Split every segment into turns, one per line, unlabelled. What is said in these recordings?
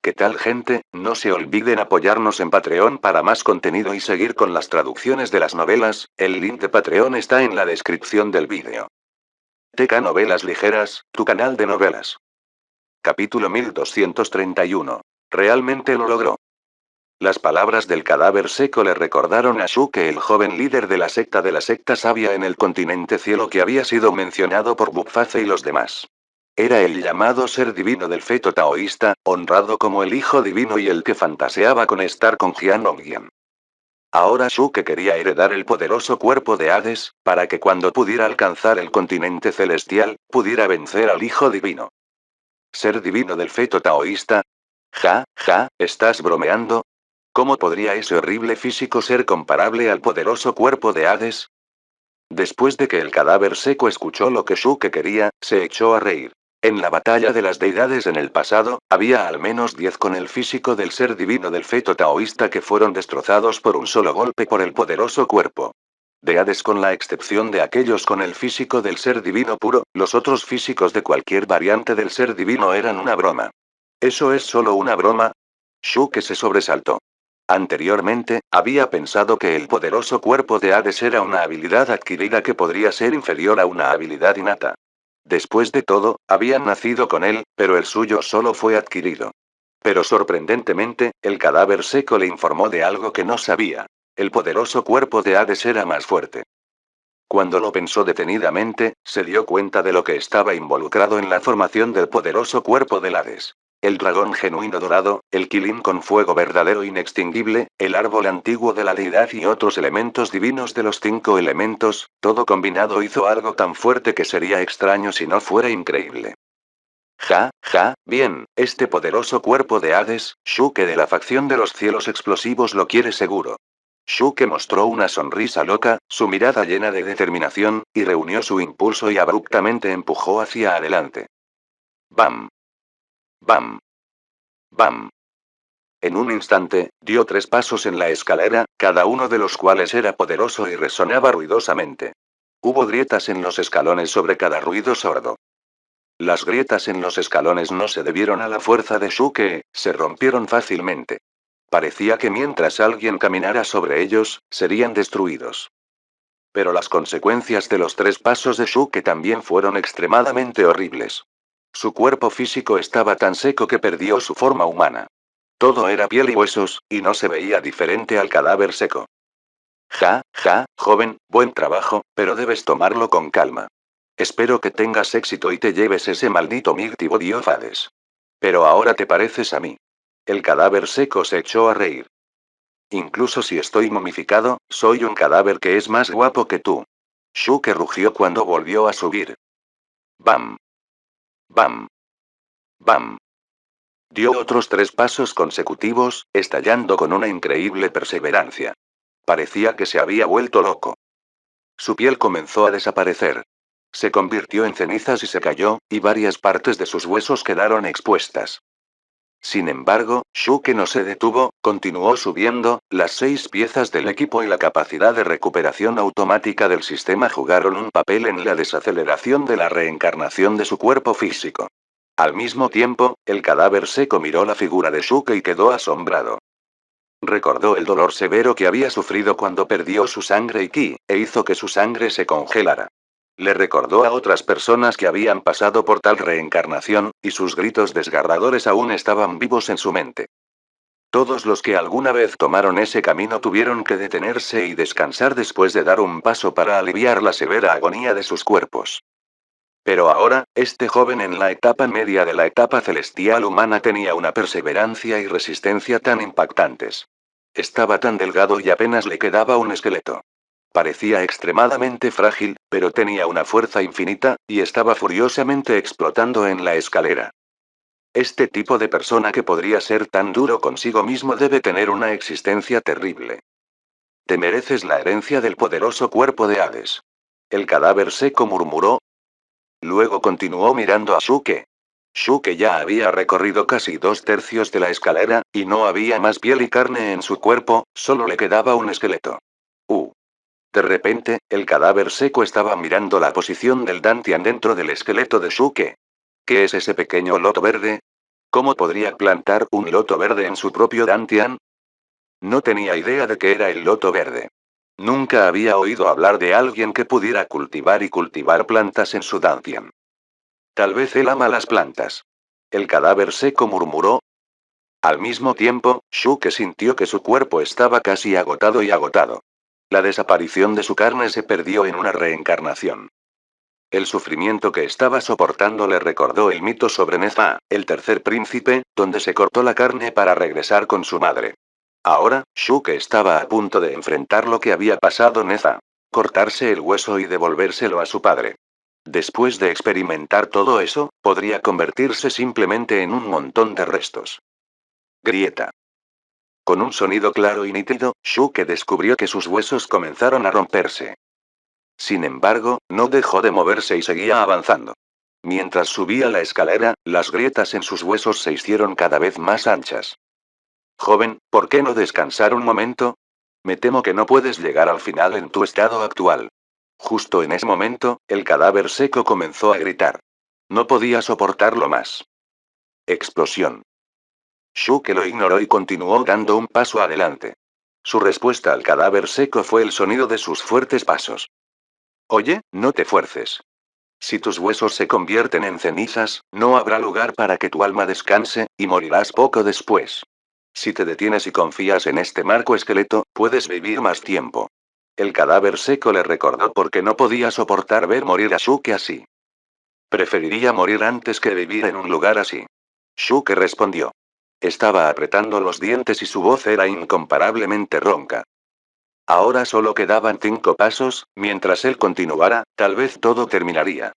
¿Qué tal, gente? No se olviden apoyarnos en Patreon para más contenido y seguir con las traducciones de las novelas. El link de Patreon está en la descripción del vídeo. TK Novelas Ligeras, tu canal de novelas. Capítulo 1231. Realmente lo logró. Las palabras del cadáver seco le recordaron a Shuke, el joven líder de la secta sabia en el continente cielo que había sido mencionado por Bukface y los demás. Era el llamado ser divino del feto taoísta, honrado como el hijo divino y el que fantaseaba con estar con Jian Hongyan. Ahora Shuke quería heredar el poderoso cuerpo de Hades, para que cuando pudiera alcanzar el continente celestial, pudiera vencer al hijo divino. ¿Ser divino del feto taoísta? ¿Estás bromeando? ¿Cómo podría ese horrible físico ser comparable al poderoso cuerpo de Hades? Después de que el cadáver seco escuchó lo que Shuke quería, se echó a reír. En la batalla de las deidades en el pasado, había al menos 10 con el físico del ser divino del feto taoísta que fueron destrozados por un solo golpe por el poderoso cuerpo de Hades. Con la excepción de aquellos con el físico del ser divino puro, los otros físicos de cualquier variante del ser divino eran una broma. ¿Eso es solo una broma? Shuke se sobresaltó. Anteriormente, había pensado que el poderoso cuerpo de Hades era una habilidad adquirida que podría ser inferior a una habilidad innata. Después de todo, habían nacido con él, pero el suyo solo fue adquirido. Pero sorprendentemente, el cadáver seco le informó de algo que no sabía. El poderoso cuerpo de Hades era más fuerte. Cuando lo pensó detenidamente, se dio cuenta de lo que estaba involucrado en la formación del poderoso cuerpo del Hades. El dragón genuino dorado, el Kilin con fuego verdadero inextinguible, el árbol antiguo de la deidad y otros elementos divinos de los 5 elementos, todo combinado hizo algo tan fuerte que sería extraño si no fuera increíble. Bien, este poderoso cuerpo de Hades, Shuke de la facción de los cielos explosivos lo quiere seguro. Shuke mostró una sonrisa loca, su mirada llena de determinación, y reunió su impulso y abruptamente empujó hacia adelante. ¡Bam! ¡Bam! ¡Bam! En un instante, dio 3 pasos en la escalera, cada uno de los cuales era poderoso y resonaba ruidosamente. Hubo grietas en los escalones sobre cada ruido sordo. Las grietas en los escalones no se debieron a la fuerza de Shuke, se rompieron fácilmente. Parecía que mientras alguien caminara sobre ellos, serían destruidos. Pero las consecuencias de los 3 pasos de Shuke también fueron extremadamente horribles. Su cuerpo físico estaba tan seco que perdió su forma humana. Todo era piel y huesos, y no se veía diferente al cadáver seco. Joven, buen trabajo, pero debes tomarlo con calma. Espero que tengas éxito y te lleves ese maldito Mighty Body of Hades. Pero ahora te pareces a mí. El cadáver seco se echó a reír. Incluso si estoy momificado, soy un cadáver que es más guapo que tú. Shuke rugió cuando volvió a subir. Bam. Bam. Bam. Dio otros 3 pasos consecutivos, estallando con una increíble perseverancia. Parecía que se había vuelto loco. Su piel comenzó a desaparecer. Se convirtió en cenizas y se cayó, y varias partes de sus huesos quedaron expuestas. Sin embargo, Shuke no se detuvo, continuó subiendo, las 6 piezas del equipo y la capacidad de recuperación automática del sistema jugaron un papel en la desaceleración de la reencarnación de su cuerpo físico. Al mismo tiempo, el cadáver seco miró la figura de Shuke y quedó asombrado. Recordó el dolor severo que había sufrido cuando perdió su sangre y ki, e hizo que su sangre se congelara. Le recordó a otras personas que habían pasado por tal reencarnación, y sus gritos desgarradores aún estaban vivos en su mente. Todos los que alguna vez tomaron ese camino tuvieron que detenerse y descansar después de dar un paso para aliviar la severa agonía de sus cuerpos. Pero ahora, este joven en la etapa media de la etapa celestial humana tenía una perseverancia y resistencia tan impactantes. Estaba tan delgado y apenas le quedaba un esqueleto. Parecía extremadamente frágil, pero tenía una fuerza infinita, y estaba furiosamente explotando en la escalera. Este tipo de persona que podría ser tan duro consigo mismo debe tener una existencia terrible. Te mereces la herencia del poderoso cuerpo de Hades. El cadáver seco murmuró. Luego continuó mirando a Shuke. Shuke ya había recorrido casi 2/3 de la escalera, y no había más piel y carne en su cuerpo, solo le quedaba un esqueleto. De repente, el cadáver seco estaba mirando la posición del Dantian dentro del esqueleto de Shuke. ¿Qué es ese pequeño loto verde? ¿Cómo podría plantar un loto verde en su propio Dantian? No tenía idea de qué era el loto verde. Nunca había oído hablar de alguien que pudiera cultivar y cultivar plantas en su Dantian. Tal vez él ama las plantas. El cadáver seco murmuró. Al mismo tiempo, Shuke sintió que su cuerpo estaba casi agotado y agotado. La desaparición de su carne se perdió en una reencarnación. El sufrimiento que estaba soportando le recordó el mito sobre Neza, el tercer príncipe, donde se cortó la carne para regresar con su madre. Ahora, Shuke estaba a punto de enfrentar lo que había pasado Neza. Cortarse el hueso y devolvérselo a su padre. Después de experimentar todo eso, podría convertirse simplemente en un montón de restos. Grieta. Con un sonido claro y nítido, Shuke descubrió que sus huesos comenzaron a romperse. Sin embargo, no dejó de moverse y seguía avanzando. Mientras subía la escalera, las grietas en sus huesos se hicieron cada vez más anchas. Joven, ¿por qué no descansar un momento? Me temo que no puedes llegar al final en tu estado actual. Justo en ese momento, el cadáver seco comenzó a gritar. No podía soportarlo más. Explosión. Shuke lo ignoró y continuó dando un paso adelante. Su respuesta al cadáver seco fue el sonido de sus fuertes pasos. Oye, no te fuerces. Si tus huesos se convierten en cenizas, no habrá lugar para que tu alma descanse, y morirás poco después. Si te detienes y confías en este marco esqueleto, puedes vivir más tiempo. El cadáver seco le recordó por qué no podía soportar ver morir a Shuke así. Preferiría morir antes que vivir en un lugar así. Shuke respondió. Estaba apretando los dientes y su voz era incomparablemente ronca. Ahora solo quedaban 5 pasos, mientras él continuara, tal vez todo terminaría.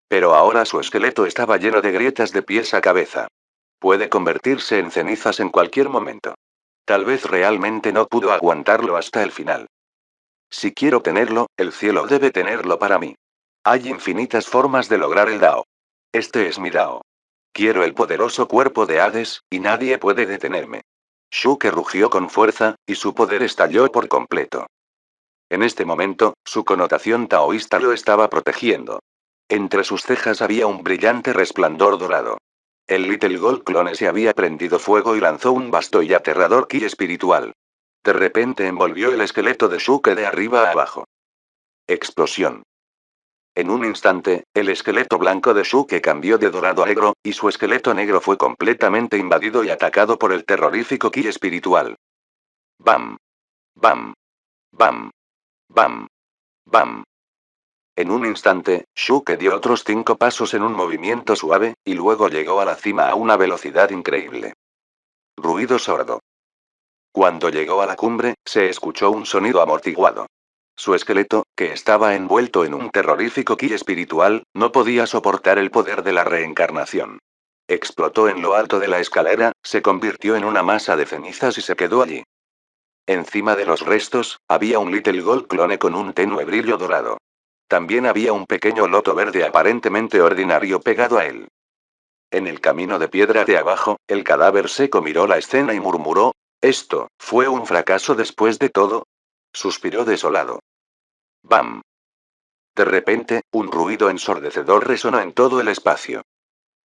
Pero ahora su esqueleto estaba lleno de grietas de pies a cabeza. Puede convertirse en cenizas en cualquier momento. Tal vez realmente no pudo aguantarlo hasta el final. Si quiero tenerlo, el cielo debe tenerlo para mí. Hay infinitas formas de lograr el Dao. Este es mi Dao. Quiero el poderoso cuerpo de Hades, y nadie puede detenerme. Shuke rugió con fuerza, y su poder estalló por completo. En este momento, su connotación taoísta lo estaba protegiendo. Entre sus cejas había un brillante resplandor dorado. El Little Gold Clone se había prendido fuego y lanzó un vasto y aterrador ki espiritual. De repente envolvió el esqueleto de Shuke de arriba a abajo. Explosión. En un instante, el esqueleto blanco de Shuke cambió de dorado a negro, y su esqueleto negro fue completamente invadido y atacado por el terrorífico ki espiritual. ¡Bam! ¡Bam! ¡Bam! ¡Bam! ¡Bam! En un instante, Shuke dio otros 5 pasos en un movimiento suave, y luego llegó a la cima a una velocidad increíble. Ruido sordo. Cuando llegó a la cumbre, se escuchó un sonido amortiguado. Su esqueleto, que estaba envuelto en un terrorífico ki espiritual, no podía soportar el poder de la reencarnación. Explotó en lo alto de la escalera, se convirtió en una masa de cenizas y se quedó allí. Encima de los restos, había un Little Gold Clone con un tenue brillo dorado. También había un pequeño loto verde aparentemente ordinario pegado a él. En el camino de piedra de abajo, el cadáver seco miró la escena y murmuró, «¿Esto fue un fracaso después de todo?» Suspiró desolado. ¡Bam! De repente, un ruido ensordecedor resonó en todo el espacio.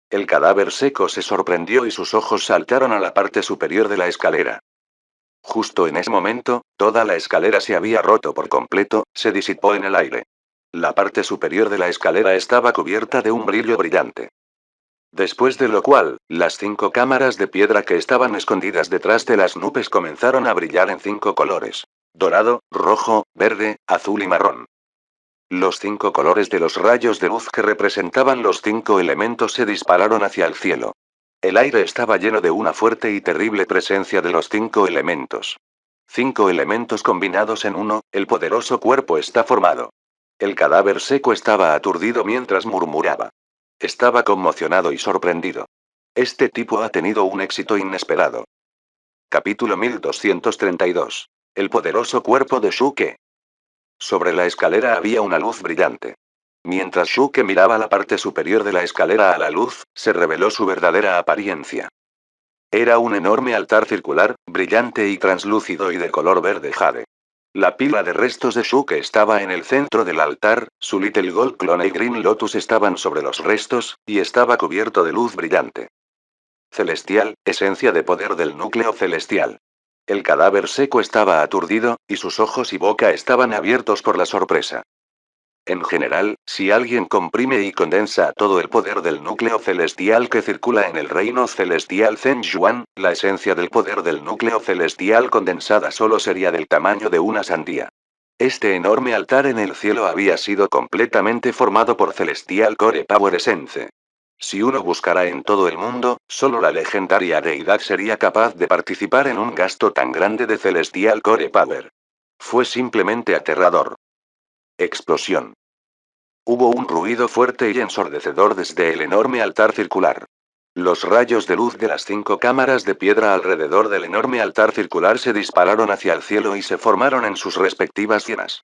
El cadáver seco se sorprendió y sus ojos saltaron a la parte superior de la escalera. Justo en ese momento, toda la escalera se había roto por completo, se disipó en el aire. La parte superior de la escalera estaba cubierta de un brillo brillante. Después de lo cual, las 5 cámaras de piedra que estaban escondidas detrás de las nubes comenzaron a brillar en 5 colores: dorado, rojo, verde, azul y marrón. Los 5 colores de los rayos de luz que representaban los 5 elementos se dispararon hacia el cielo. El aire estaba lleno de una fuerte y terrible presencia de los 5 elementos. 5 elementos combinados en uno, el poderoso cuerpo está formado. El cadáver seco estaba aturdido mientras murmuraba. Estaba conmocionado y sorprendido. Este tipo ha tenido un éxito inesperado. Capítulo 1232. El poderoso cuerpo de Shuke. Sobre la escalera había una luz brillante. Mientras Shuke miraba la parte superior de la escalera a la luz, se reveló su verdadera apariencia. Era un enorme altar circular, brillante y translúcido y de color verde jade. La pila de restos de Shuke estaba en el centro del altar, su Little Gold Clone y Green Lotus estaban sobre los restos, y estaba cubierto de luz brillante. Celestial, esencia de poder del núcleo celestial. El cadáver seco estaba aturdido, y sus ojos y boca estaban abiertos por la sorpresa. En general, si alguien comprime y condensa todo el poder del núcleo celestial que circula en el reino celestial Zhen Yuan, la esencia del poder del núcleo celestial condensada solo sería del tamaño de una sandía. Este enorme altar en el cielo había sido completamente formado por Celestial Core Power Essence. Si uno buscara en todo el mundo, solo la legendaria deidad sería capaz de participar en un gasto tan grande de Celestial Core Power. Fue simplemente aterrador. Explosión. Hubo un ruido fuerte y ensordecedor desde el enorme altar circular. Los rayos de luz de las 5 cámaras de piedra alrededor del enorme altar circular se dispararon hacia el cielo y se formaron en sus respectivas llamas.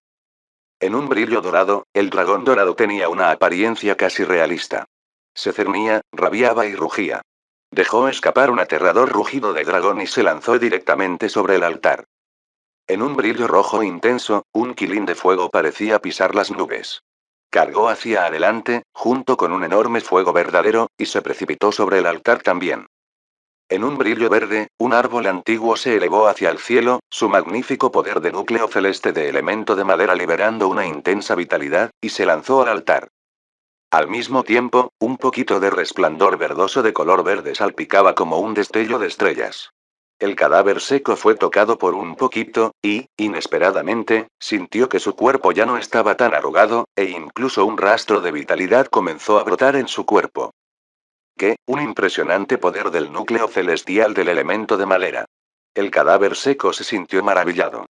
En un brillo dorado, el dragón dorado tenía una apariencia casi realista. Se cernía, rabiaba y rugía. Dejó escapar un aterrador rugido de dragón y se lanzó directamente sobre el altar. En un brillo rojo intenso, un quilín de fuego parecía pisar las nubes. Cargó hacia adelante, junto con un enorme fuego verdadero, y se precipitó sobre el altar también. En un brillo verde, un árbol antiguo se elevó hacia el cielo, su magnífico poder de núcleo celeste de elemento de madera liberando una intensa vitalidad, y se lanzó al altar. Al mismo tiempo, un poquito de resplandor verdoso de color verde salpicaba como un destello de estrellas. El cadáver seco fue tocado por un poquito, y, inesperadamente, sintió que su cuerpo ya no estaba tan arrugado, e incluso un rastro de vitalidad comenzó a brotar en su cuerpo. ¿Qué? Un impresionante poder del núcleo celestial del elemento de madera. El cadáver seco se sintió maravillado.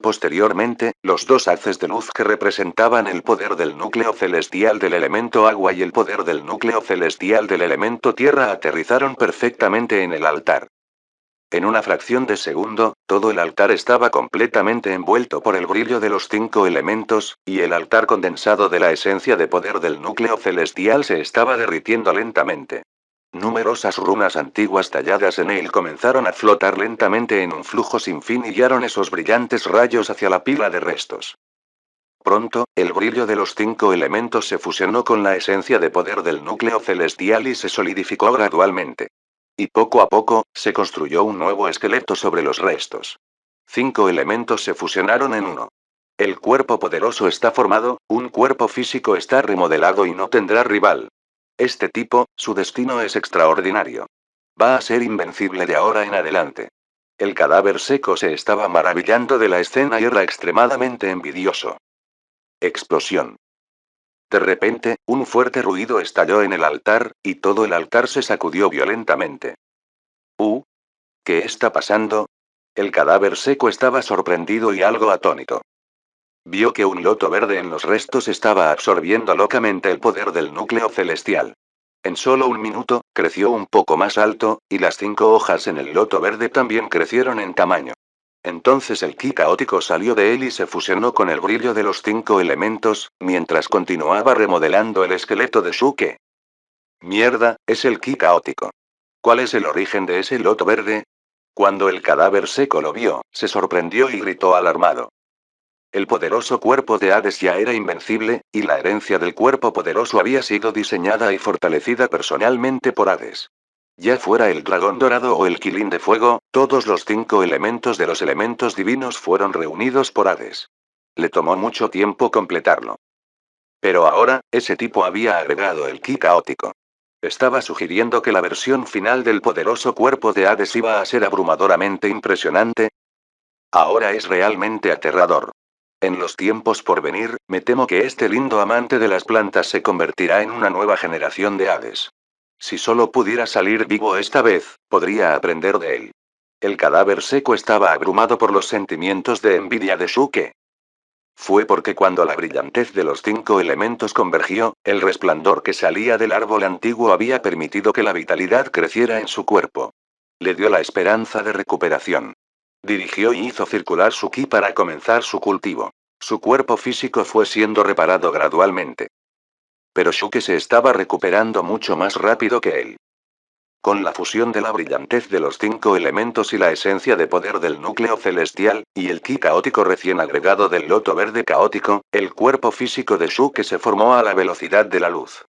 Posteriormente, los dos haces de luz que representaban el poder del núcleo celestial del elemento agua y el poder del núcleo celestial del elemento tierra aterrizaron perfectamente en el altar. En una fracción de segundo, todo el altar estaba completamente envuelto por el brillo de los 5 elementos, y el altar condensado de la esencia de poder del núcleo celestial se estaba derritiendo lentamente. Numerosas runas antiguas talladas en él comenzaron a flotar lentamente en un flujo sin fin y guiaron esos brillantes rayos hacia la pila de restos. Pronto, el brillo de los 5 elementos se fusionó con la esencia de poder del núcleo celestial y se solidificó gradualmente. Y poco a poco, se construyó un nuevo esqueleto sobre los restos. 5 elementos se fusionaron en uno. El cuerpo poderoso está formado, un cuerpo físico está remodelado y no tendrá rival. Este tipo, su destino es extraordinario. Va a ser invencible de ahora en adelante. El cadáver seco se estaba maravillando de la escena y era extremadamente envidioso. Explosión. De repente, un fuerte ruido estalló en el altar, y todo el altar se sacudió violentamente. ¿Qué está pasando? El cadáver seco estaba sorprendido y algo atónito. Vio que un loto verde en los restos estaba absorbiendo locamente el poder del núcleo celestial. En solo un minuto, creció un poco más alto, y las 5 hojas en el loto verde también crecieron en tamaño. Entonces el ki caótico salió de él y se fusionó con el brillo de los 5 elementos, mientras continuaba remodelando el esqueleto de Shuke. Mierda, es el ki caótico. ¿Cuál es el origen de ese loto verde? Cuando el cadáver seco lo vio, se sorprendió y gritó alarmado. El poderoso cuerpo de Hades ya era invencible, y la herencia del cuerpo poderoso había sido diseñada y fortalecida personalmente por Hades. Ya fuera el dragón dorado o el quilín de fuego, todos los 5 elementos de los elementos divinos fueron reunidos por Hades. Le tomó mucho tiempo completarlo. Pero ahora, ese tipo había agregado el ki caótico. Estaba sugiriendo que la versión final del poderoso cuerpo de Hades iba a ser abrumadoramente impresionante. Ahora es realmente aterrador. En los tiempos por venir, me temo que este lindo amante de las plantas se convertirá en una nueva generación de Hades. Si solo pudiera salir vivo esta vez, podría aprender de él. El cadáver seco estaba abrumado por los sentimientos de envidia de Shuke. Fue porque cuando la brillantez de los 5 elementos convergió, el resplandor que salía del árbol antiguo había permitido que la vitalidad creciera en su cuerpo. Le dio la esperanza de recuperación. Dirigió y hizo circular su ki para comenzar su cultivo. Su cuerpo físico fue siendo reparado gradualmente. Pero Shuke se estaba recuperando mucho más rápido que él. Con la fusión de la brillantez de los 5 elementos y la esencia de poder del núcleo celestial, y el ki caótico recién agregado del loto verde caótico, el cuerpo físico de Shuke se formó a la velocidad de la luz.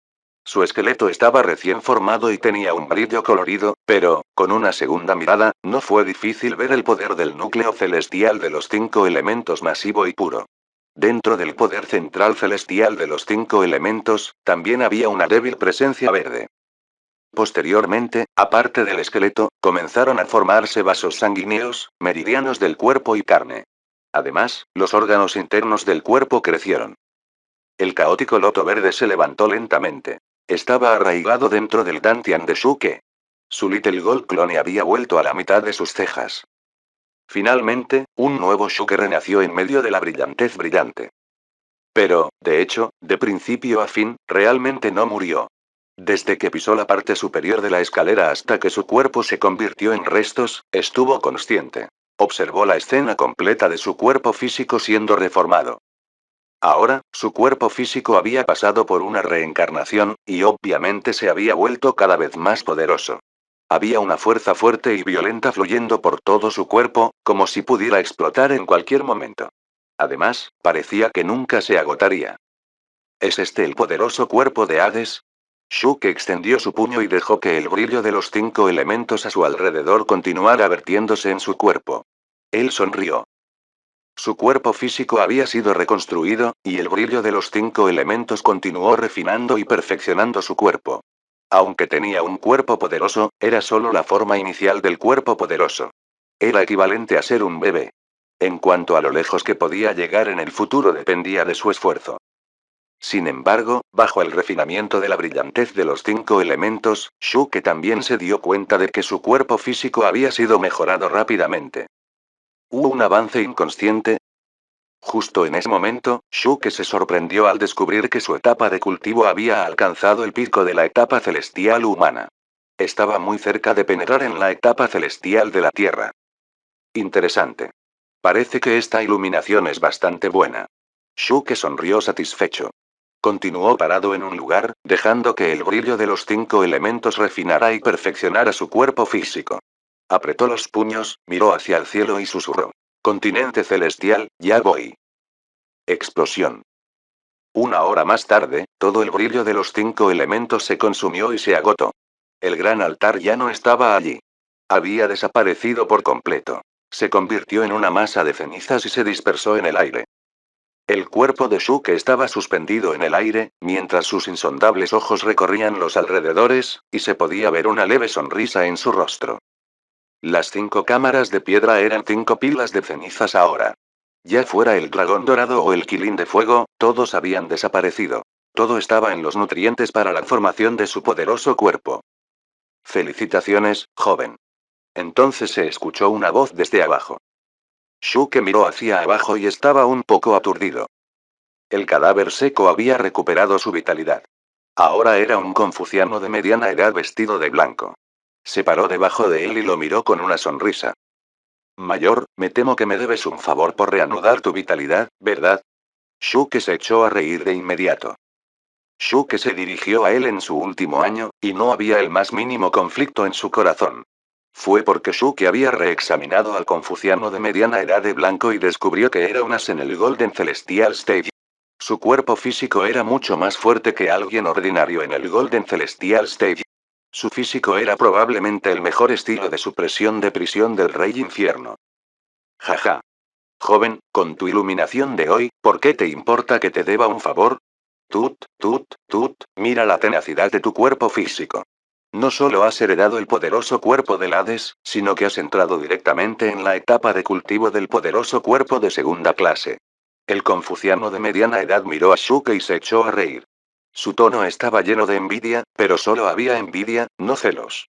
Su esqueleto estaba recién formado y tenía un brillo colorido, pero, con una segunda mirada, no fue difícil ver el poder del núcleo celestial de los 5 elementos masivo y puro. Dentro del poder central celestial de los 5 elementos, también había una débil presencia verde. Posteriormente, aparte del esqueleto, comenzaron a formarse vasos sanguíneos, meridianos del cuerpo y carne. Además, los órganos internos del cuerpo crecieron. El caótico loto verde se levantó lentamente. Estaba arraigado dentro del Dantian de Shuke. Su Little Gold Clone había vuelto a la mitad de sus cejas. Finalmente, un nuevo Shuke renació en medio de la brillantez brillante. Pero, de hecho, de principio a fin, realmente no murió. Desde que pisó la parte superior de la escalera hasta que su cuerpo se convirtió en restos, estuvo consciente. Observó la escena completa de su cuerpo físico siendo reformado. Ahora, su cuerpo físico había pasado por una reencarnación, y obviamente se había vuelto cada vez más poderoso. Había una fuerza fuerte y violenta fluyendo por todo su cuerpo, como si pudiera explotar en cualquier momento. Además, parecía que nunca se agotaría. ¿Es este el poderoso cuerpo de Hades? Shuke extendió su puño y dejó que el brillo de los 5 elementos a su alrededor continuara vertiéndose en su cuerpo. Él sonrió. Su cuerpo físico había sido reconstruido, y el brillo de los 5 elementos continuó refinando y perfeccionando su cuerpo. Aunque tenía un cuerpo poderoso, era solo la forma inicial del cuerpo poderoso. Era equivalente a ser un bebé. En cuanto a lo lejos que podía llegar en el futuro dependía de su esfuerzo. Sin embargo, bajo el refinamiento de la brillantez de los 5 elementos, Shuke también se dio cuenta de que su cuerpo físico había sido mejorado rápidamente. ¿Hubo un avance inconsciente? Justo en ese momento, Shuke se sorprendió al descubrir que su etapa de cultivo había alcanzado el pico de la etapa celestial humana. Estaba muy cerca de penetrar en la etapa celestial de la Tierra. Interesante. Parece que esta iluminación es bastante buena. Shuke sonrió satisfecho. Continuó parado en un lugar, dejando que el brillo de los 5 elementos refinara y perfeccionara su cuerpo físico. Apretó los puños, miró hacia el cielo y susurró. Continente celestial, ya voy. Explosión. Una hora más tarde, todo el brillo de los 5 elementos se consumió y se agotó. El gran altar ya no estaba allí. Había desaparecido por completo. Se convirtió en una masa de cenizas y se dispersó en el aire. El cuerpo de Shuke estaba suspendido en el aire, mientras sus insondables ojos recorrían los alrededores, y se podía ver una leve sonrisa en su rostro. Las 5 cámaras de piedra eran 5 pilas de cenizas ahora. Ya fuera el dragón dorado o el quilín de fuego, todos habían desaparecido. Todo estaba en los nutrientes para la formación de su poderoso cuerpo. Felicitaciones, joven. Entonces se escuchó una voz desde abajo. Shuke miró hacia abajo y estaba un poco aturdido. El cadáver seco había recuperado su vitalidad. Ahora era un confuciano de mediana edad vestido de blanco. Se paró debajo de él y lo miró con una sonrisa. Mayor, me temo que me debes un favor por reanudar tu vitalidad, ¿verdad? Shuke se echó a reír de inmediato. Shuke se dirigió a él en su último año, y no había el más mínimo conflicto en su corazón. Fue porque Shuke había reexaminado al confuciano de mediana edad de blanco y descubrió que era un as en el Golden Celestial Stage. Su cuerpo físico era mucho más fuerte que alguien ordinario en el Golden Celestial Stage. Su físico era probablemente el mejor estilo de supresión de prisión del Rey Infierno. Jaja. Joven, con tu iluminación de hoy, ¿por qué te importa que te deba un favor? Mira la tenacidad de tu cuerpo físico. No solo has heredado el poderoso cuerpo del Hades, sino que has entrado directamente en la etapa de cultivo del poderoso cuerpo de segunda clase. El confuciano de mediana edad miró a Shuke y se echó a reír. Su tono estaba lleno de envidia, pero solo había envidia, no celos.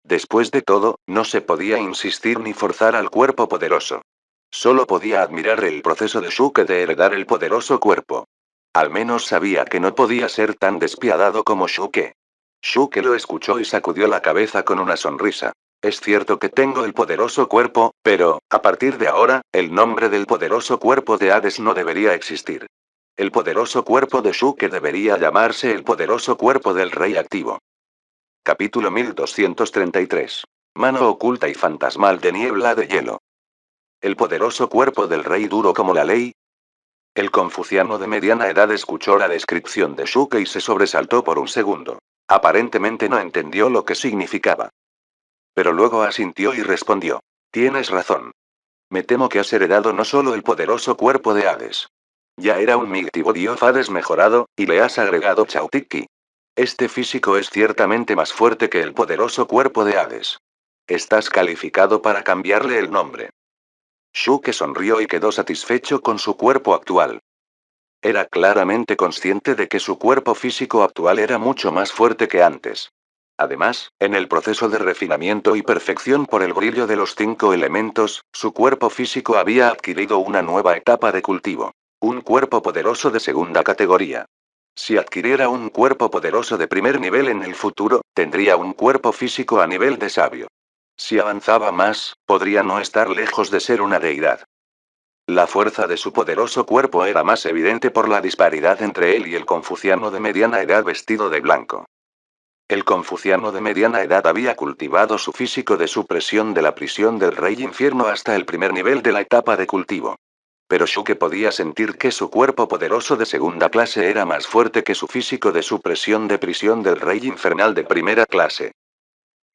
Después de todo, no se podía insistir ni forzar al cuerpo poderoso. Solo podía admirar el proceso de Shuke de heredar el poderoso cuerpo. Al menos sabía que no podía ser tan despiadado como Shuke. Shuke lo escuchó y sacudió la cabeza con una sonrisa. Es cierto que tengo el poderoso cuerpo, pero, a partir de ahora, el nombre del poderoso cuerpo de Hades no debería existir. El poderoso cuerpo de Shuke debería llamarse el poderoso cuerpo del rey activo. Capítulo 1233. Mano oculta y fantasmal de niebla de hielo. El poderoso cuerpo del rey duro como la ley. El confuciano de mediana edad escuchó la descripción de Shuke y se sobresaltó por un segundo. Aparentemente no entendió lo que significaba. Pero luego asintió y respondió. Tienes razón. Me temo que has heredado no solo el poderoso cuerpo de Hades. Ya era un Migtibody of Hades mejorado, y le has agregado Chautiki. Este físico es ciertamente más fuerte que el poderoso cuerpo de Hades. Estás calificado para cambiarle el nombre. Shuke sonrió y quedó satisfecho con su cuerpo actual. Era claramente consciente de que su cuerpo físico actual era mucho más fuerte que antes. Además, en el proceso de refinamiento y perfección por el brillo de los 5 elementos, su cuerpo físico había adquirido una nueva etapa de cultivo. Un cuerpo poderoso de segunda categoría. Si adquiriera un cuerpo poderoso de primer nivel en el futuro, tendría un cuerpo físico a nivel de sabio. Si avanzaba más, podría no estar lejos de ser una deidad. La fuerza de su poderoso cuerpo era más evidente por la disparidad entre él y el confuciano de mediana edad vestido de blanco. El confuciano de mediana edad había cultivado su físico de supresión de la prisión del rey infierno hasta el primer nivel de la etapa de cultivo. Pero Shuke podía sentir que su cuerpo poderoso de segunda clase era más fuerte que su físico de supresión de prisión del rey infernal de primera clase.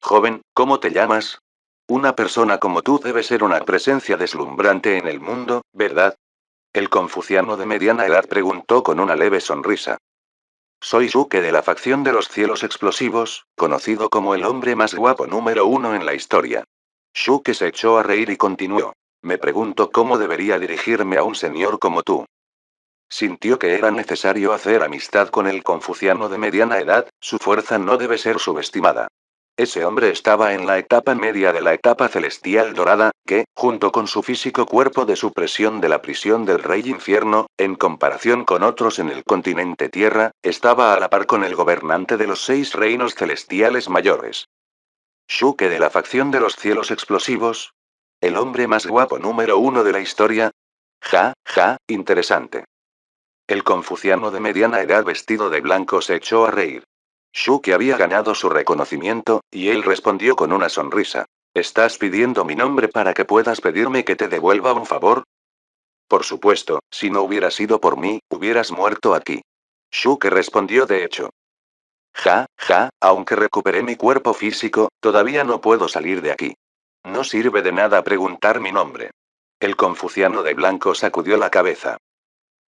Joven, ¿cómo te llamas? Una persona como tú debe ser una presencia deslumbrante en el mundo, ¿verdad? El confuciano de mediana edad preguntó con una leve sonrisa. Soy Shuke de la facción de los cielos explosivos, conocido como el hombre más guapo número 1 en la historia. Shuke se echó a reír y continuó. Me pregunto cómo debería dirigirme a un señor como tú. Sintió que era necesario hacer amistad con el confuciano de mediana edad, su fuerza no debe ser subestimada. Ese hombre estaba en la etapa media de la etapa celestial dorada, que, junto con su físico cuerpo de supresión de la prisión del rey infierno, en comparación con otros en el continente Tierra, estaba a la par con el gobernante de los 6 reinos celestiales mayores. Shuke de la facción de los cielos explosivos. El hombre más guapo número 1 de la historia. Ja, ja, interesante. El confuciano de mediana edad vestido de blanco se echó a reír. Shuke había ganado su reconocimiento, y él respondió con una sonrisa. ¿Estás pidiendo mi nombre para que puedas pedirme que te devuelva un favor? Por supuesto, si no hubiera sido por mí, hubieras muerto aquí. Shuke respondió de hecho. Ja, ja, aunque recuperé mi cuerpo físico, todavía no puedo salir de aquí. No sirve de nada preguntar mi nombre. El confuciano de blanco sacudió la cabeza.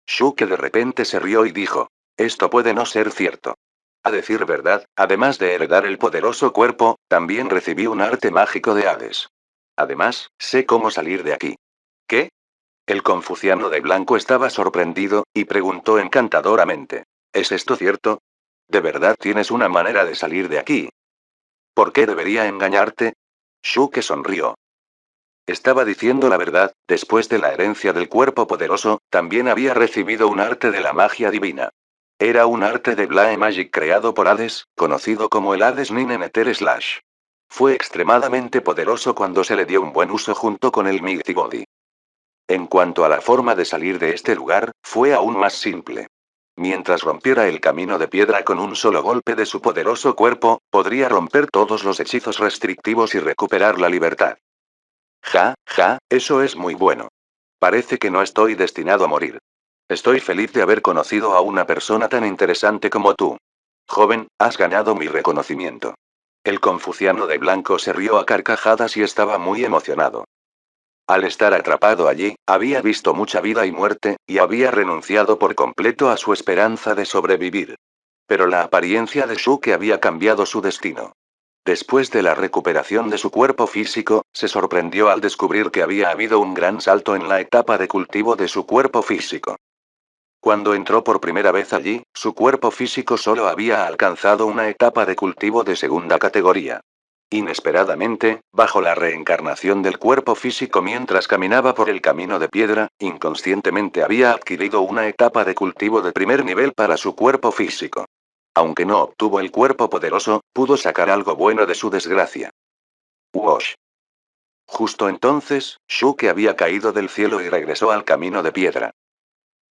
Shuke de repente se rió y dijo. Esto puede no ser cierto. A decir verdad, además de heredar el poderoso cuerpo, también recibí un arte mágico de Hades. Además, sé cómo salir de aquí. ¿Qué? El confuciano de blanco estaba sorprendido, y preguntó encantadoramente. ¿Es esto cierto? ¿De verdad tienes una manera de salir de aquí? ¿Por qué debería engañarte? Shuke sonrió. Estaba diciendo la verdad, después de la herencia del cuerpo poderoso, también había recibido un arte de la magia divina. Era un arte de Black Magic creado por Hades, conocido como el Hades Nine Nether Slash. Fue extremadamente poderoso cuando se le dio un buen uso junto con el Mighty Body. En cuanto a la forma de salir de este lugar, fue aún más simple. Mientras rompiera el camino de piedra con un solo golpe de su poderoso cuerpo, podría romper todos los hechizos restrictivos y recuperar la libertad. Ja, ja, eso es muy bueno. Parece que no estoy destinado a morir. Estoy feliz de haber conocido a una persona tan interesante como tú. Joven, has ganado mi reconocimiento. El confuciano de blanco se rió a carcajadas y estaba muy emocionado. Al estar atrapado allí, había visto mucha vida y muerte, y había renunciado por completo a su esperanza de sobrevivir. Pero la apariencia de Shuke había cambiado su destino. Después de la recuperación de su cuerpo físico, se sorprendió al descubrir que había habido un gran salto en la etapa de cultivo de su cuerpo físico. Cuando entró por primera vez allí, su cuerpo físico solo había alcanzado una etapa de cultivo de segunda categoría. Inesperadamente, bajo la reencarnación del cuerpo físico mientras caminaba por el camino de piedra, inconscientemente había adquirido una etapa de cultivo de primer nivel para su cuerpo físico. Aunque no obtuvo el cuerpo poderoso, pudo sacar algo bueno de su desgracia. Wosh. Justo entonces, Shuke había caído del cielo y regresó al camino de piedra.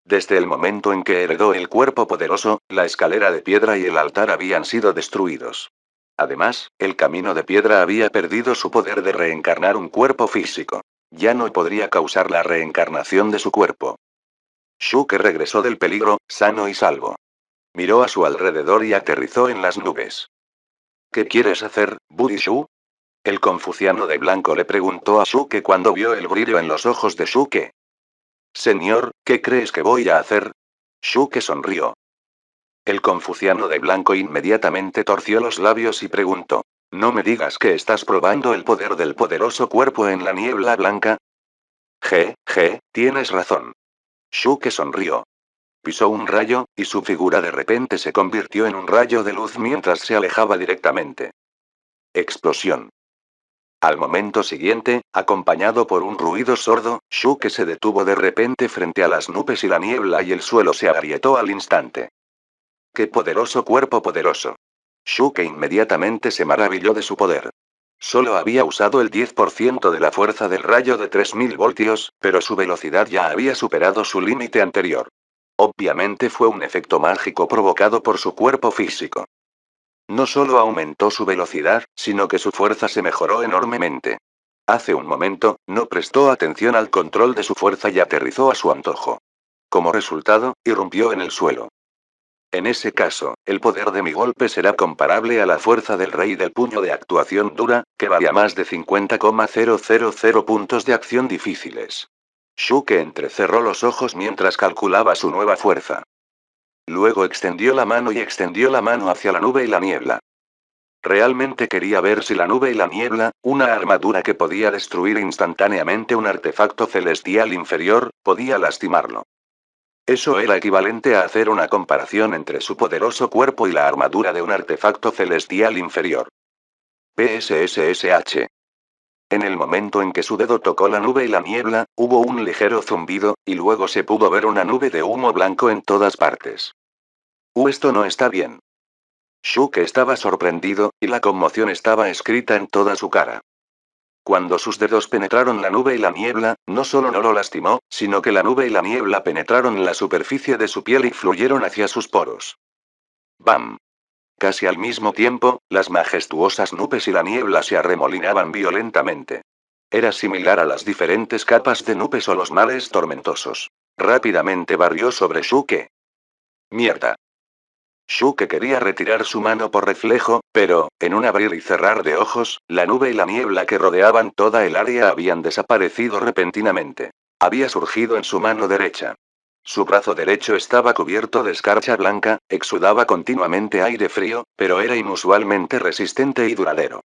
Desde el momento en que heredó el cuerpo poderoso, la escalera de piedra y el altar habían sido destruidos. Además, el camino de piedra había perdido su poder de reencarnar un cuerpo físico. Ya no podría causar la reencarnación de su cuerpo. Shuke regresó del peligro, sano y salvo. Miró a su alrededor y aterrizó en las nubes. ¿Qué quieres hacer, Budishu? El confuciano de blanco le preguntó a Shuke cuando vio el brillo en los ojos de Shuke. Señor, ¿qué crees que voy a hacer? Shuke sonrió. El confuciano de blanco inmediatamente torció los labios y preguntó. ¿No me digas que estás probando el poder del poderoso cuerpo en la niebla blanca? Tienes razón. Shuke sonrió. Pisó un rayo, y su figura de repente se convirtió en un rayo de luz mientras se alejaba directamente. Explosión. Al momento siguiente, acompañado por un ruido sordo, Shuke se detuvo de repente frente a las nubes y la niebla y el suelo se agrietó al instante. ¡Qué poderoso cuerpo poderoso! Shuke inmediatamente se maravilló de su poder. Solo había usado el 10% de la fuerza del rayo de 3000 voltios, pero su velocidad ya había superado su límite anterior. Obviamente fue un efecto mágico provocado por su cuerpo físico. No solo aumentó su velocidad, sino que su fuerza se mejoró enormemente. Hace un momento, no prestó atención al control de su fuerza y aterrizó a su antojo. Como resultado, irrumpió en el suelo. En ese caso, el poder de mi golpe será comparable a la fuerza del rey del puño de actuación dura, que vale a más de 50,000 puntos de acción difíciles. Shuke entrecerró los ojos mientras calculaba su nueva fuerza. Luego extendió la mano y extendió la mano hacia la nube y la niebla. Realmente quería ver si la nube y la niebla, una armadura que podía destruir instantáneamente un artefacto celestial inferior, podía lastimarlo. Eso era equivalente a hacer una comparación entre su poderoso cuerpo y la armadura de un artefacto celestial inferior. PSSSH. En el momento en que su dedo tocó la nube y la niebla, hubo un ligero zumbido, y luego se pudo ver una nube de humo blanco en todas partes. Esto no está bien. Shuke estaba sorprendido, y la conmoción estaba escrita en toda su cara. Cuando sus dedos penetraron la nube y la niebla, no solo no lo lastimó, sino que la nube y la niebla penetraron en la superficie de su piel y fluyeron hacia sus poros. ¡Bam! Casi al mismo tiempo, las majestuosas nubes y la niebla se arremolinaban violentamente. Era similar a las diferentes capas de nubes o los mares tormentosos. Rápidamente barrió sobre Shuke. ¡Mierda! Shuke quería retirar su mano por reflejo, pero, en un abrir y cerrar de ojos, la nube y la niebla que rodeaban toda el área habían desaparecido repentinamente. Había surgido en su mano derecha. Su brazo derecho estaba cubierto de escarcha blanca, exudaba continuamente aire frío, pero era inusualmente resistente y duradero.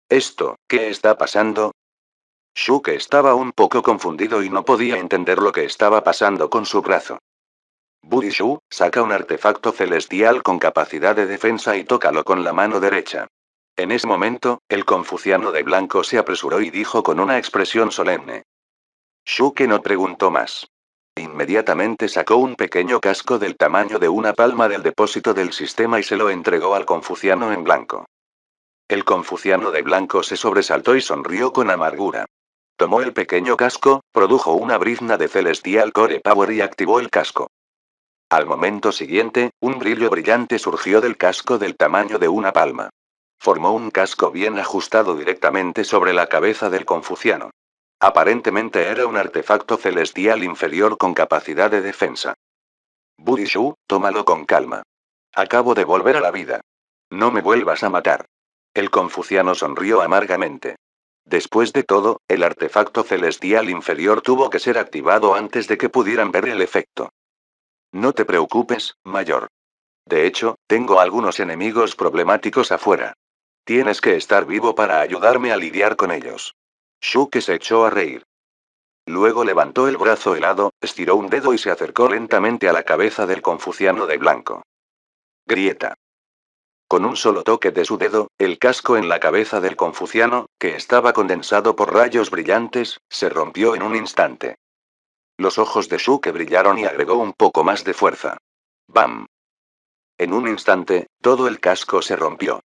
¿Qué está pasando? Shuke estaba un poco confundido y no podía entender lo que estaba pasando con su brazo. Budishu, saca un artefacto celestial con capacidad de defensa y tócalo con la mano derecha. En ese momento, el confuciano de blanco se apresuró y dijo con una expresión solemne. Shuke no preguntó más. Inmediatamente sacó un pequeño casco del tamaño de una palma del depósito del sistema y se lo entregó al confuciano en blanco. El confuciano de blanco se sobresaltó y sonrió con amargura. Tomó el pequeño casco, produjo una brizna de Celestial Core Power y activó el casco. Al momento siguiente, un brillo brillante surgió del casco del tamaño de una palma. Formó un casco bien ajustado directamente sobre la cabeza del confuciano. Aparentemente era un artefacto celestial inferior con capacidad de defensa. Budishu, tómalo con calma. Acabo de volver a la vida. No me vuelvas a matar. El confuciano sonrió amargamente. Después de todo, el artefacto celestial inferior tuvo que ser activado antes de que pudieran ver el efecto. No te preocupes, mayor. De hecho, tengo algunos enemigos problemáticos afuera. Tienes que estar vivo para ayudarme a lidiar con ellos. Shuke se echó a reír. Luego levantó el brazo helado, estiró un dedo y se acercó lentamente a la cabeza del confuciano de blanco. Grieta. Con un solo toque de su dedo, el casco en la cabeza del confuciano, que estaba condensado por rayos brillantes, se rompió en un instante. Los ojos de Shuke brillaron y agregó un poco más de fuerza. ¡Bam! En un instante, todo el casco se rompió.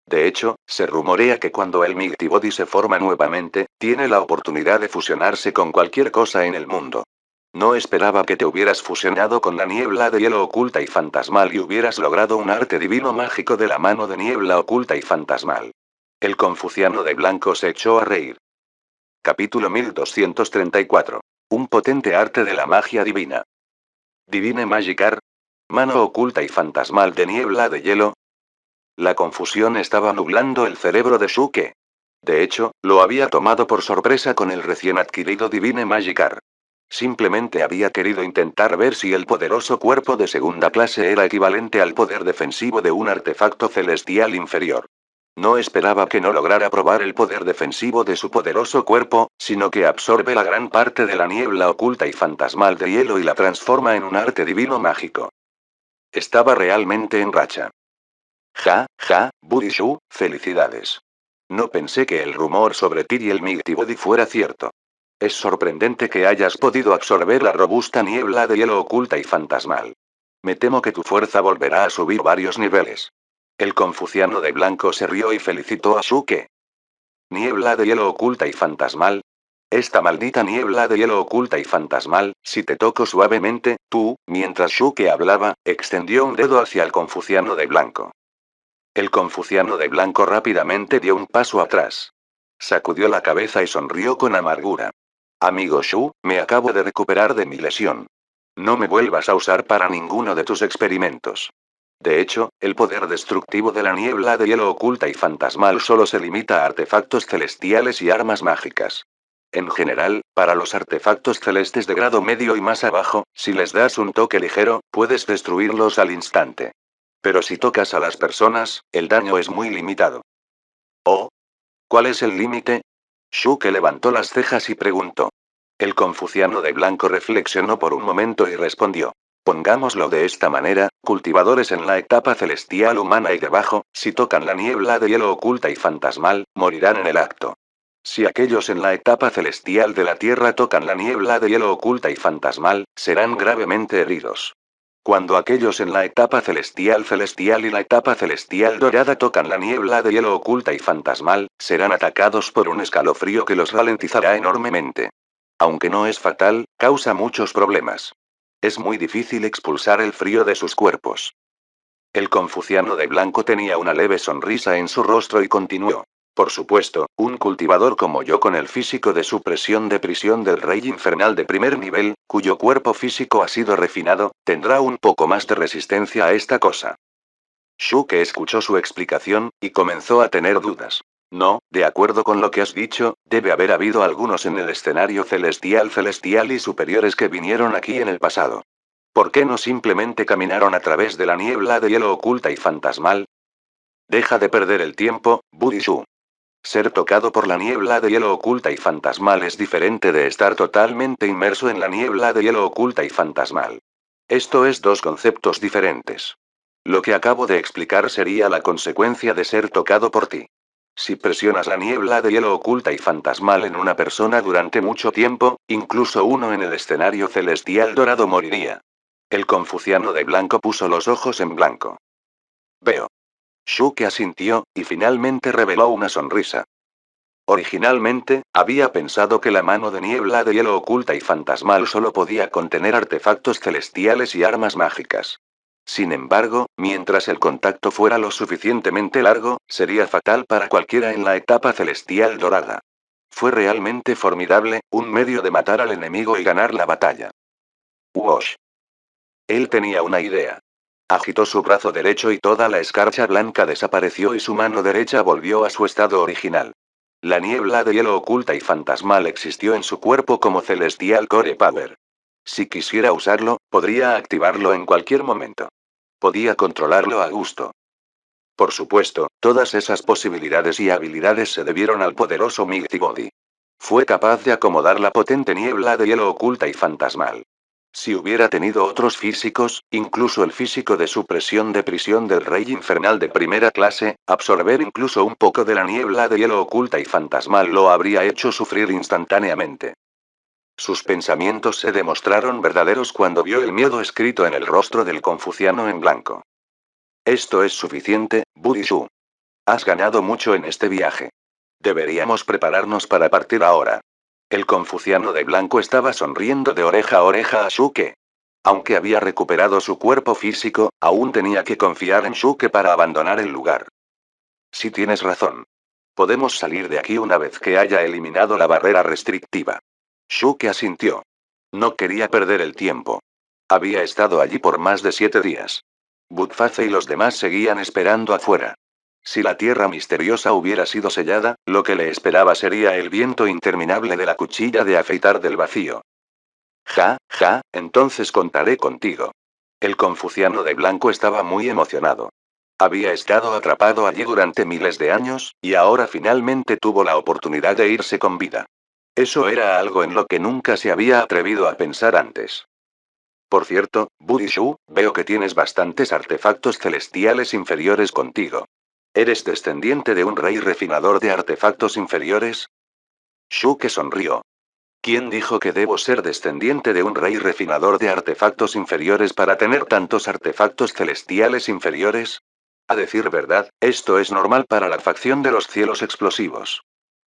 De hecho, se rumorea que cuando el Mighty Body se forma nuevamente, tiene la oportunidad de fusionarse con cualquier cosa en el mundo. No esperaba que te hubieras fusionado con la niebla de hielo oculta y fantasmal y hubieras logrado un arte divino mágico de la mano de niebla oculta y fantasmal. El confuciano de blanco se echó a reír. Capítulo 1234. Un potente arte de la magia divina. ¿Divine Magikarp? ¿Mano oculta y fantasmal de niebla de hielo? La confusión estaba nublando el cerebro de Shuke. De hecho, lo había tomado por sorpresa con el recién adquirido Divine Magikarp. Simplemente había querido intentar ver si el poderoso cuerpo de segunda clase era equivalente al poder defensivo de un artefacto celestial inferior. No esperaba que no lograra probar el poder defensivo de su poderoso cuerpo, sino que absorbe la gran parte de la niebla oculta y fantasmal de hielo y la transforma en un arte divino mágico. Estaba realmente en racha. Ja, ja, Budishu, felicidades. No pensé que el rumor sobre ti y el Migtibody fuera cierto. Es sorprendente que hayas podido absorber la robusta niebla de hielo oculta y fantasmal. Me temo que tu fuerza volverá a subir varios niveles. El confuciano de blanco se rió y felicitó a Shuke. Niebla de hielo oculta y fantasmal. Esta maldita niebla de hielo oculta y fantasmal, si te toco suavemente, tú, mientras Shuke hablaba, extendió un dedo hacia el confuciano de blanco. El confuciano de blanco rápidamente dio un paso atrás. Sacudió la cabeza y sonrió con amargura. Amigo Shu, me acabo de recuperar de mi lesión. No me vuelvas a usar para ninguno de tus experimentos. De hecho, el poder destructivo de la niebla de hielo oculta y fantasmal solo se limita a artefactos celestiales y armas mágicas. En general, para los artefactos celestes de grado medio y más abajo, si les das un toque ligero, puedes destruirlos al instante. Pero si tocas a las personas, el daño es muy limitado. ¿Oh? ¿Cuál es el límite? Shuke levantó las cejas y preguntó. El confuciano de blanco reflexionó por un momento y respondió. Pongámoslo de esta manera, cultivadores en la etapa celestial humana y debajo, si tocan la niebla de hielo oculta y fantasmal, morirán en el acto. Si aquellos en la etapa celestial de la Tierra tocan la niebla de hielo oculta y fantasmal, serán gravemente heridos. Cuando aquellos en la etapa celestial y la etapa celestial dorada tocan la niebla de hielo oculta y fantasmal, serán atacados por un escalofrío que los ralentizará enormemente. Aunque no es fatal, causa muchos problemas. Es muy difícil expulsar el frío de sus cuerpos. El confuciano de blanco tenía una leve sonrisa en su rostro y continuó. Por supuesto, un cultivador como yo con el físico de supresión de prisión del rey infernal de primer nivel, cuyo cuerpo físico ha sido refinado, tendrá un poco más de resistencia a esta cosa. Shuke escuchó su explicación, y comenzó a tener dudas. No, de acuerdo con lo que has dicho, debe haber habido algunos en el escenario celestial y superiores que vinieron aquí en el pasado. ¿Por qué no simplemente caminaron a través de la niebla de hielo oculta y fantasmal? Deja de perder el tiempo, Budishu. Ser tocado por la niebla de hielo oculta y fantasmal es diferente de estar totalmente inmerso en la niebla de hielo oculta y fantasmal. Esto es dos conceptos diferentes. Lo que acabo de explicar sería la consecuencia de ser tocado por ti. Si presionas la niebla de hielo oculta y fantasmal en una persona durante mucho tiempo, incluso uno en el escenario celestial dorado moriría. El confuciano de blanco puso los ojos en blanco. Veo. Shuke asintió, y finalmente reveló una sonrisa. Originalmente, había pensado que la mano de niebla de hielo oculta y fantasmal solo podía contener artefactos celestiales y armas mágicas. Sin embargo, mientras el contacto fuera lo suficientemente largo, sería fatal para cualquiera en la etapa celestial dorada. Fue realmente formidable, un medio de matar al enemigo y ganar la batalla. Wosh. Él tenía una idea. Agitó su brazo derecho y toda la escarcha blanca desapareció y su mano derecha volvió a su estado original. La niebla de hielo oculta y fantasmal existió en su cuerpo como Celestial Core Power. Si quisiera usarlo, podría activarlo en cualquier momento. Podía controlarlo a gusto. Por supuesto, todas esas posibilidades y habilidades se debieron al poderoso Migtibody. Fue capaz de acomodar la potente niebla de hielo oculta y fantasmal. Si hubiera tenido otros físicos, incluso el físico de supresión de prisión del rey infernal de primera clase, absorber incluso un poco de la niebla de hielo oculta y fantasmal lo habría hecho sufrir instantáneamente. Sus pensamientos se demostraron verdaderos cuando vio el miedo escrito en el rostro del confuciano en blanco. Esto es suficiente, Budishu. Has ganado mucho en este viaje. Deberíamos prepararnos para partir ahora. El confuciano de blanco estaba sonriendo de oreja a oreja a Shuke. Aunque había recuperado su cuerpo físico, aún tenía que confiar en Shuke para abandonar el lugar. Sí tienes razón. Podemos salir de aquí una vez que haya eliminado la barrera restrictiva. Shuke asintió. No quería perder el tiempo. Había estado allí por más de 7 días. Budface y los demás seguían esperando afuera. Si la tierra misteriosa hubiera sido sellada, lo que le esperaba sería el viento interminable de la cuchilla de afeitar del vacío. Ja, ja, entonces contaré contigo. El confuciano de blanco estaba muy emocionado. Había estado atrapado allí durante miles de años, y ahora finalmente tuvo la oportunidad de irse con vida. Eso era algo en lo que nunca se había atrevido a pensar antes. Por cierto, Budishu, veo que tienes bastantes artefactos celestiales inferiores contigo. ¿Eres descendiente de un rey refinador de artefactos inferiores? Shuke sonrió. ¿Quién dijo que debo ser descendiente de un rey refinador de artefactos inferiores para tener tantos artefactos celestiales inferiores? A decir verdad, esto es normal para la facción de los cielos explosivos.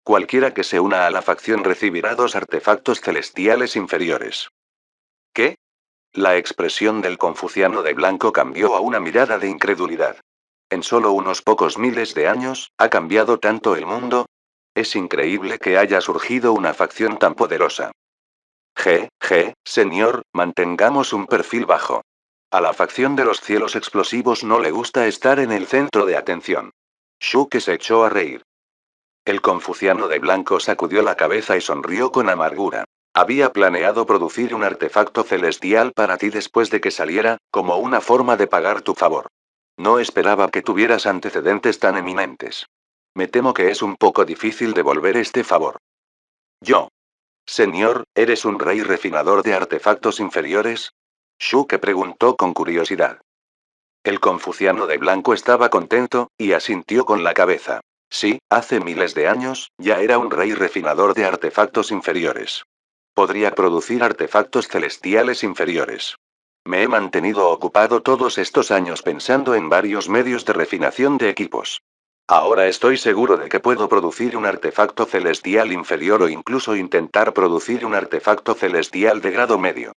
Cualquiera que se una a la facción recibirá 2 artefactos celestiales inferiores. ¿Qué? La expresión del confuciano de blanco cambió a una mirada de incredulidad. En solo unos pocos miles de años, ¿ha cambiado tanto el mundo? Es increíble que haya surgido una facción tan poderosa. Señor, mantengamos un perfil bajo. A la facción de los cielos explosivos no le gusta estar en el centro de atención. Shuke se echó a reír. El confuciano de blanco sacudió la cabeza y sonrió con amargura. Había planeado producir un artefacto celestial para ti después de que saliera, como una forma de pagar tu favor. No esperaba que tuvieras antecedentes tan eminentes. Me temo que es un poco difícil devolver este favor. Yo. Señor, ¿eres un rey refinador de artefactos inferiores? Shuke preguntó con curiosidad. El confuciano de blanco estaba contento, y asintió con la cabeza. Sí, hace miles de años, ya era un rey refinador de artefactos inferiores. Podría producir artefactos celestiales inferiores. Me he mantenido ocupado todos estos años pensando en varios medios de refinación de equipos. Ahora estoy seguro de que puedo producir un artefacto celestial inferior o incluso intentar producir un artefacto celestial de grado medio.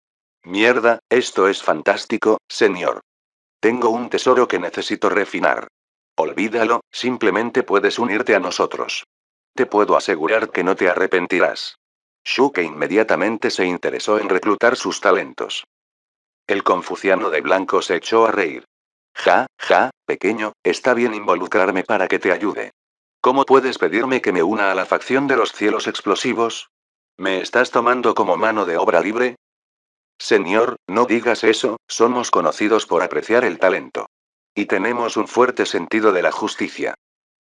Mierda, esto es fantástico, señor. Tengo un tesoro que necesito refinar. Olvídalo, simplemente puedes unirte a nosotros. Te puedo asegurar que no te arrepentirás. Shuke inmediatamente se interesó en reclutar sus talentos. El confuciano de blanco se echó a reír. Pequeño, está bien involucrarme para que te ayude. ¿Cómo puedes pedirme que me una a la facción de los cielos explosivos? ¿Me estás tomando como mano de obra libre? Señor, no digas eso, somos conocidos por apreciar el talento. Y tenemos un fuerte sentido de la justicia.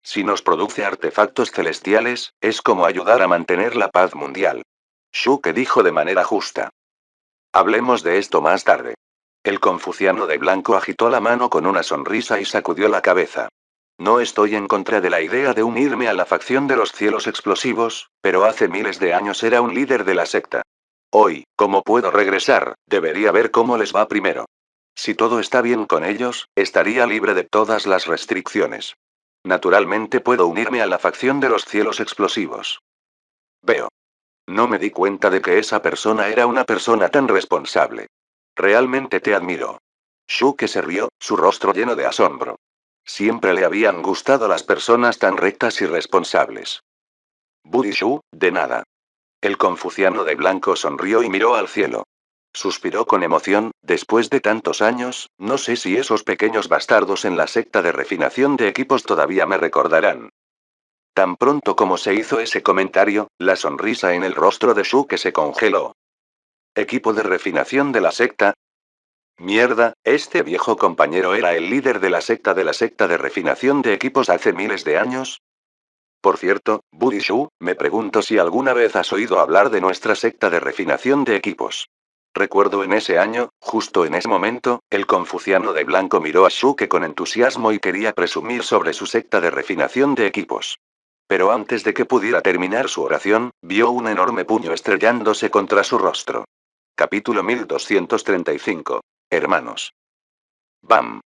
Si nos produce artefactos celestiales, es como ayudar a mantener la paz mundial. Shuke dijo de manera justa. Hablemos de esto más tarde. El confuciano de blanco agitó la mano con una sonrisa y sacudió la cabeza. No estoy en contra de la idea de unirme a la facción de los cielos explosivos, pero hace miles de años era un líder de la secta. Hoy, como puedo regresar, debería ver cómo les va primero. Si todo está bien con ellos, estaría libre de todas las restricciones. Naturalmente puedo unirme a la facción de los cielos explosivos. Veo. No me di cuenta de que esa persona era una persona tan responsable. Realmente te admiro. Shuke se rió, su rostro lleno de asombro. Siempre le habían gustado las personas tan rectas y responsables. Budishu, de nada. El confuciano de blanco sonrió y miró al cielo. Suspiró con emoción, después de tantos años, no sé si esos pequeños bastardos en la secta de refinación de equipos todavía me recordarán. Tan pronto como se hizo ese comentario, la sonrisa en el rostro de Shuke se congeló. ¿Equipo de refinación de la secta? Mierda, este viejo compañero era el líder de la secta de refinación de equipos hace miles de años. Por cierto, Budishu, me pregunto si alguna vez has oído hablar de nuestra secta de refinación de equipos. Recuerdo en ese año, justo en ese momento, el confuciano de blanco miró a Shuke con entusiasmo y quería presumir sobre su secta de refinación de equipos. Pero antes de que pudiera terminar su oración, vio un enorme puño estrellándose contra su rostro. Capítulo 1235. Hermanos. Bam.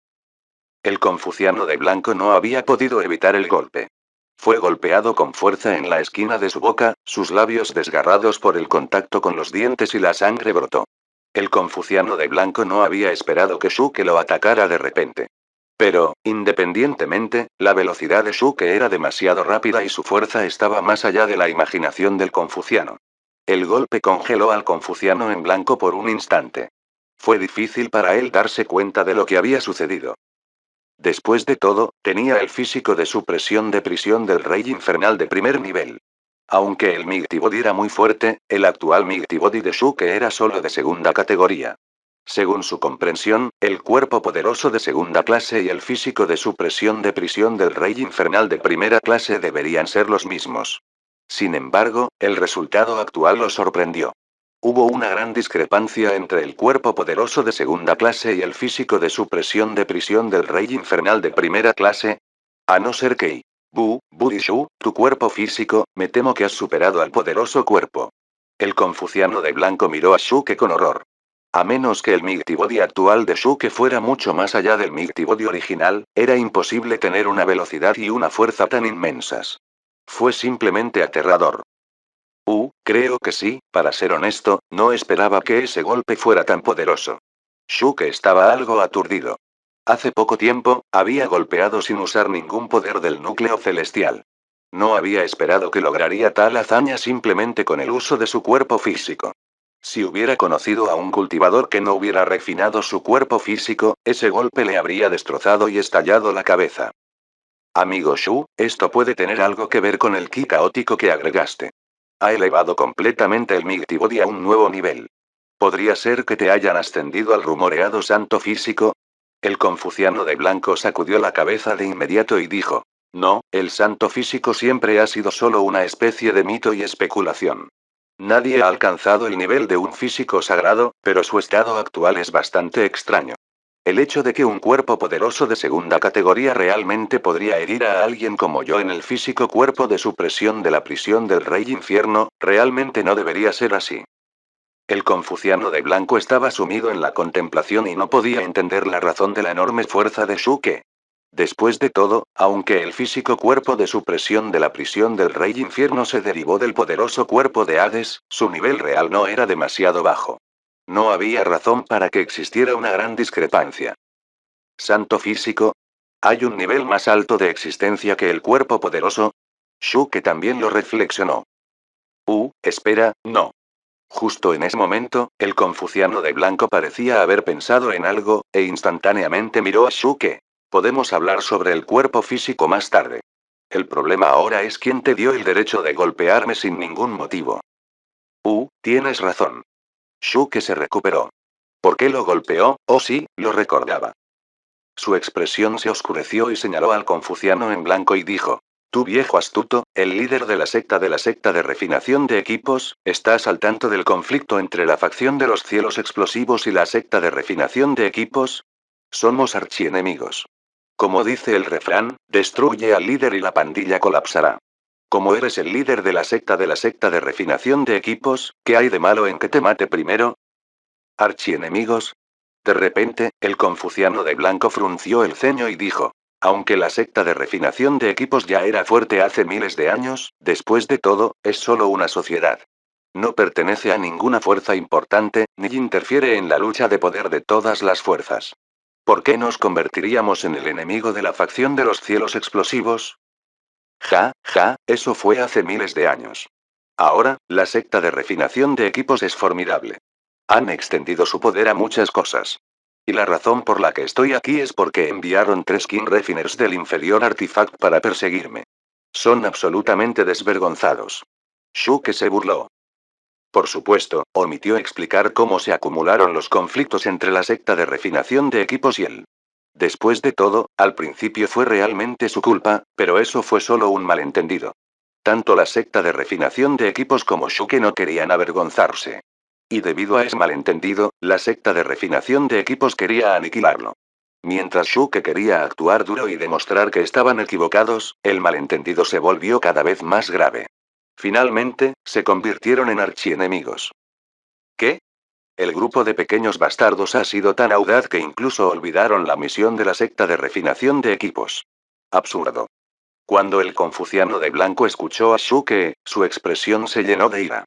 El confuciano de blanco no había podido evitar el golpe. Fue golpeado con fuerza en la esquina de su boca, sus labios desgarrados por el contacto con los dientes y la sangre brotó. El confuciano de blanco no había esperado que Shuke lo atacara de repente. Pero, independientemente, la velocidad de Shuke era demasiado rápida y su fuerza estaba más allá de la imaginación del confuciano. El golpe congeló al confuciano en blanco por un instante. Fue difícil para él darse cuenta de lo que había sucedido. Después de todo, tenía el físico de supresión de prisión del rey infernal de primer nivel. Aunque el Mighty Body era muy fuerte, el actual Mighty Body de Shuke era solo de segunda categoría. Según su comprensión, el cuerpo poderoso de segunda clase y el físico de supresión de prisión del rey infernal de primera clase deberían ser los mismos. Sin embargo, el resultado actual lo sorprendió. Hubo una gran discrepancia entre el cuerpo poderoso de segunda clase y el físico de supresión de prisión del rey infernal de primera clase. A no ser que Budishu, tu cuerpo físico, me temo que has superado al poderoso cuerpo. El confuciano de blanco miró a Shuke con horror. A menos que el Mighty Body actual de Shuke fuera mucho más allá del Mighty Body original, era imposible tener una velocidad y una fuerza tan inmensas. Fue simplemente aterrador. Creo que sí, para ser honesto, no esperaba que ese golpe fuera tan poderoso. Shuke estaba algo aturdido. Hace poco tiempo, había golpeado sin usar ningún poder del núcleo celestial. No había esperado que lograría tal hazaña simplemente con el uso de su cuerpo físico. Si hubiera conocido a un cultivador que no hubiera refinado su cuerpo físico, ese golpe le habría destrozado y estallado la cabeza. Amigo Shu, esto puede tener algo que ver con el ki caótico que agregaste. Ha elevado completamente el Mighty Body a un nuevo nivel. ¿Podría ser que te hayan ascendido al rumoreado santo físico? El confuciano de blanco sacudió la cabeza de inmediato y dijo: No, el santo físico siempre ha sido solo una especie de mito y especulación. Nadie ha alcanzado el nivel de un físico sagrado, pero su estado actual es bastante extraño. El hecho de que un cuerpo poderoso de segunda categoría realmente podría herir a alguien como yo en el físico cuerpo de supresión de la prisión del rey infierno, realmente no debería ser así. El confuciano de blanco estaba sumido en la contemplación y no podía entender la razón de la enorme fuerza de Shuke. Después de todo, aunque el físico cuerpo de supresión de la prisión del rey infierno se derivó del poderoso cuerpo de Hades, su nivel real no era demasiado bajo. No había razón para que existiera una gran discrepancia. ¿Santo físico? ¿Hay un nivel más alto de existencia que el cuerpo poderoso? Shuke también lo reflexionó. Espera, no. Justo en ese momento, el confuciano de blanco parecía haber pensado en algo, e instantáneamente miró a Shuke. Podemos hablar sobre el cuerpo físico más tarde. El problema ahora es quién te dio el derecho de golpearme sin ningún motivo. Tienes razón. Shuke se recuperó. ¿Por qué lo golpeó? Oh sí, lo recordaba. Su expresión se oscureció y señaló al confuciano en blanco y dijo: Tú viejo astuto, el líder de la secta de refinación de equipos, ¿estás al tanto del conflicto entre la facción de los cielos explosivos y la secta de refinación de equipos? Somos archienemigos. Como dice el refrán, destruye al líder y la pandilla colapsará. Como eres el líder de la secta de refinación de equipos, ¿qué hay de malo en que te mate primero? ¿Archienemigos? De repente, el confuciano de blanco frunció el ceño y dijo: Aunque la secta de refinación de equipos ya era fuerte hace miles de años, después de todo, es solo una sociedad. No pertenece a ninguna fuerza importante, ni interfiere en la lucha de poder de todas las fuerzas. ¿Por qué nos convertiríamos en el enemigo de la facción de los cielos explosivos? Eso fue hace miles de años. Ahora, la secta de refinación de equipos es formidable. Han extendido su poder a muchas cosas. Y la razón por la que estoy aquí es porque enviaron 3 King Refiners del inferior Artifact para perseguirme. Son absolutamente desvergonzados. Shuke se burló. Por supuesto, omitió explicar cómo se acumularon los conflictos entre la secta de refinación de equipos y él. Después de todo, al principio fue realmente su culpa, pero eso fue solo un malentendido. Tanto la secta de refinación de equipos como Shuke no querían avergonzarse. Y debido a ese malentendido, la secta de refinación de equipos quería aniquilarlo. Mientras Shuke quería actuar duro y demostrar que estaban equivocados, el malentendido se volvió cada vez más grave. Finalmente, se convirtieron en archienemigos. ¿Qué? El grupo de pequeños bastardos ha sido tan audaz que incluso olvidaron la misión de la secta de refinación de equipos. Absurdo. Cuando el confuciano de blanco escuchó a Shuke, su expresión se llenó de ira.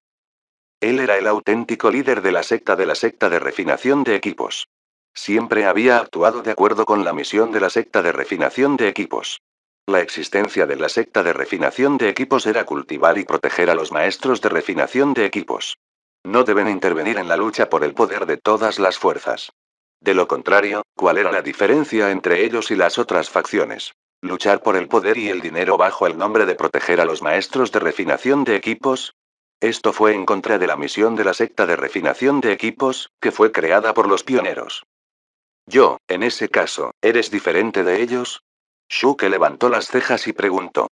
Él era el auténtico líder de la secta de refinación de equipos. Siempre había actuado de acuerdo con la misión de la secta de refinación de equipos. La existencia de la secta de refinación de equipos era cultivar y proteger a los maestros de refinación de equipos. No deben intervenir en la lucha por el poder de todas las fuerzas. De lo contrario, ¿cuál era la diferencia entre ellos y las otras facciones? ¿Luchar por el poder y el dinero bajo el nombre de proteger a los maestros de refinación de equipos? Esto fue en contra de la misión de la secta de refinación de equipos, que fue creada por los pioneros. Yo, en ese caso, ¿eres diferente de ellos? Shuke levantó las cejas y preguntó.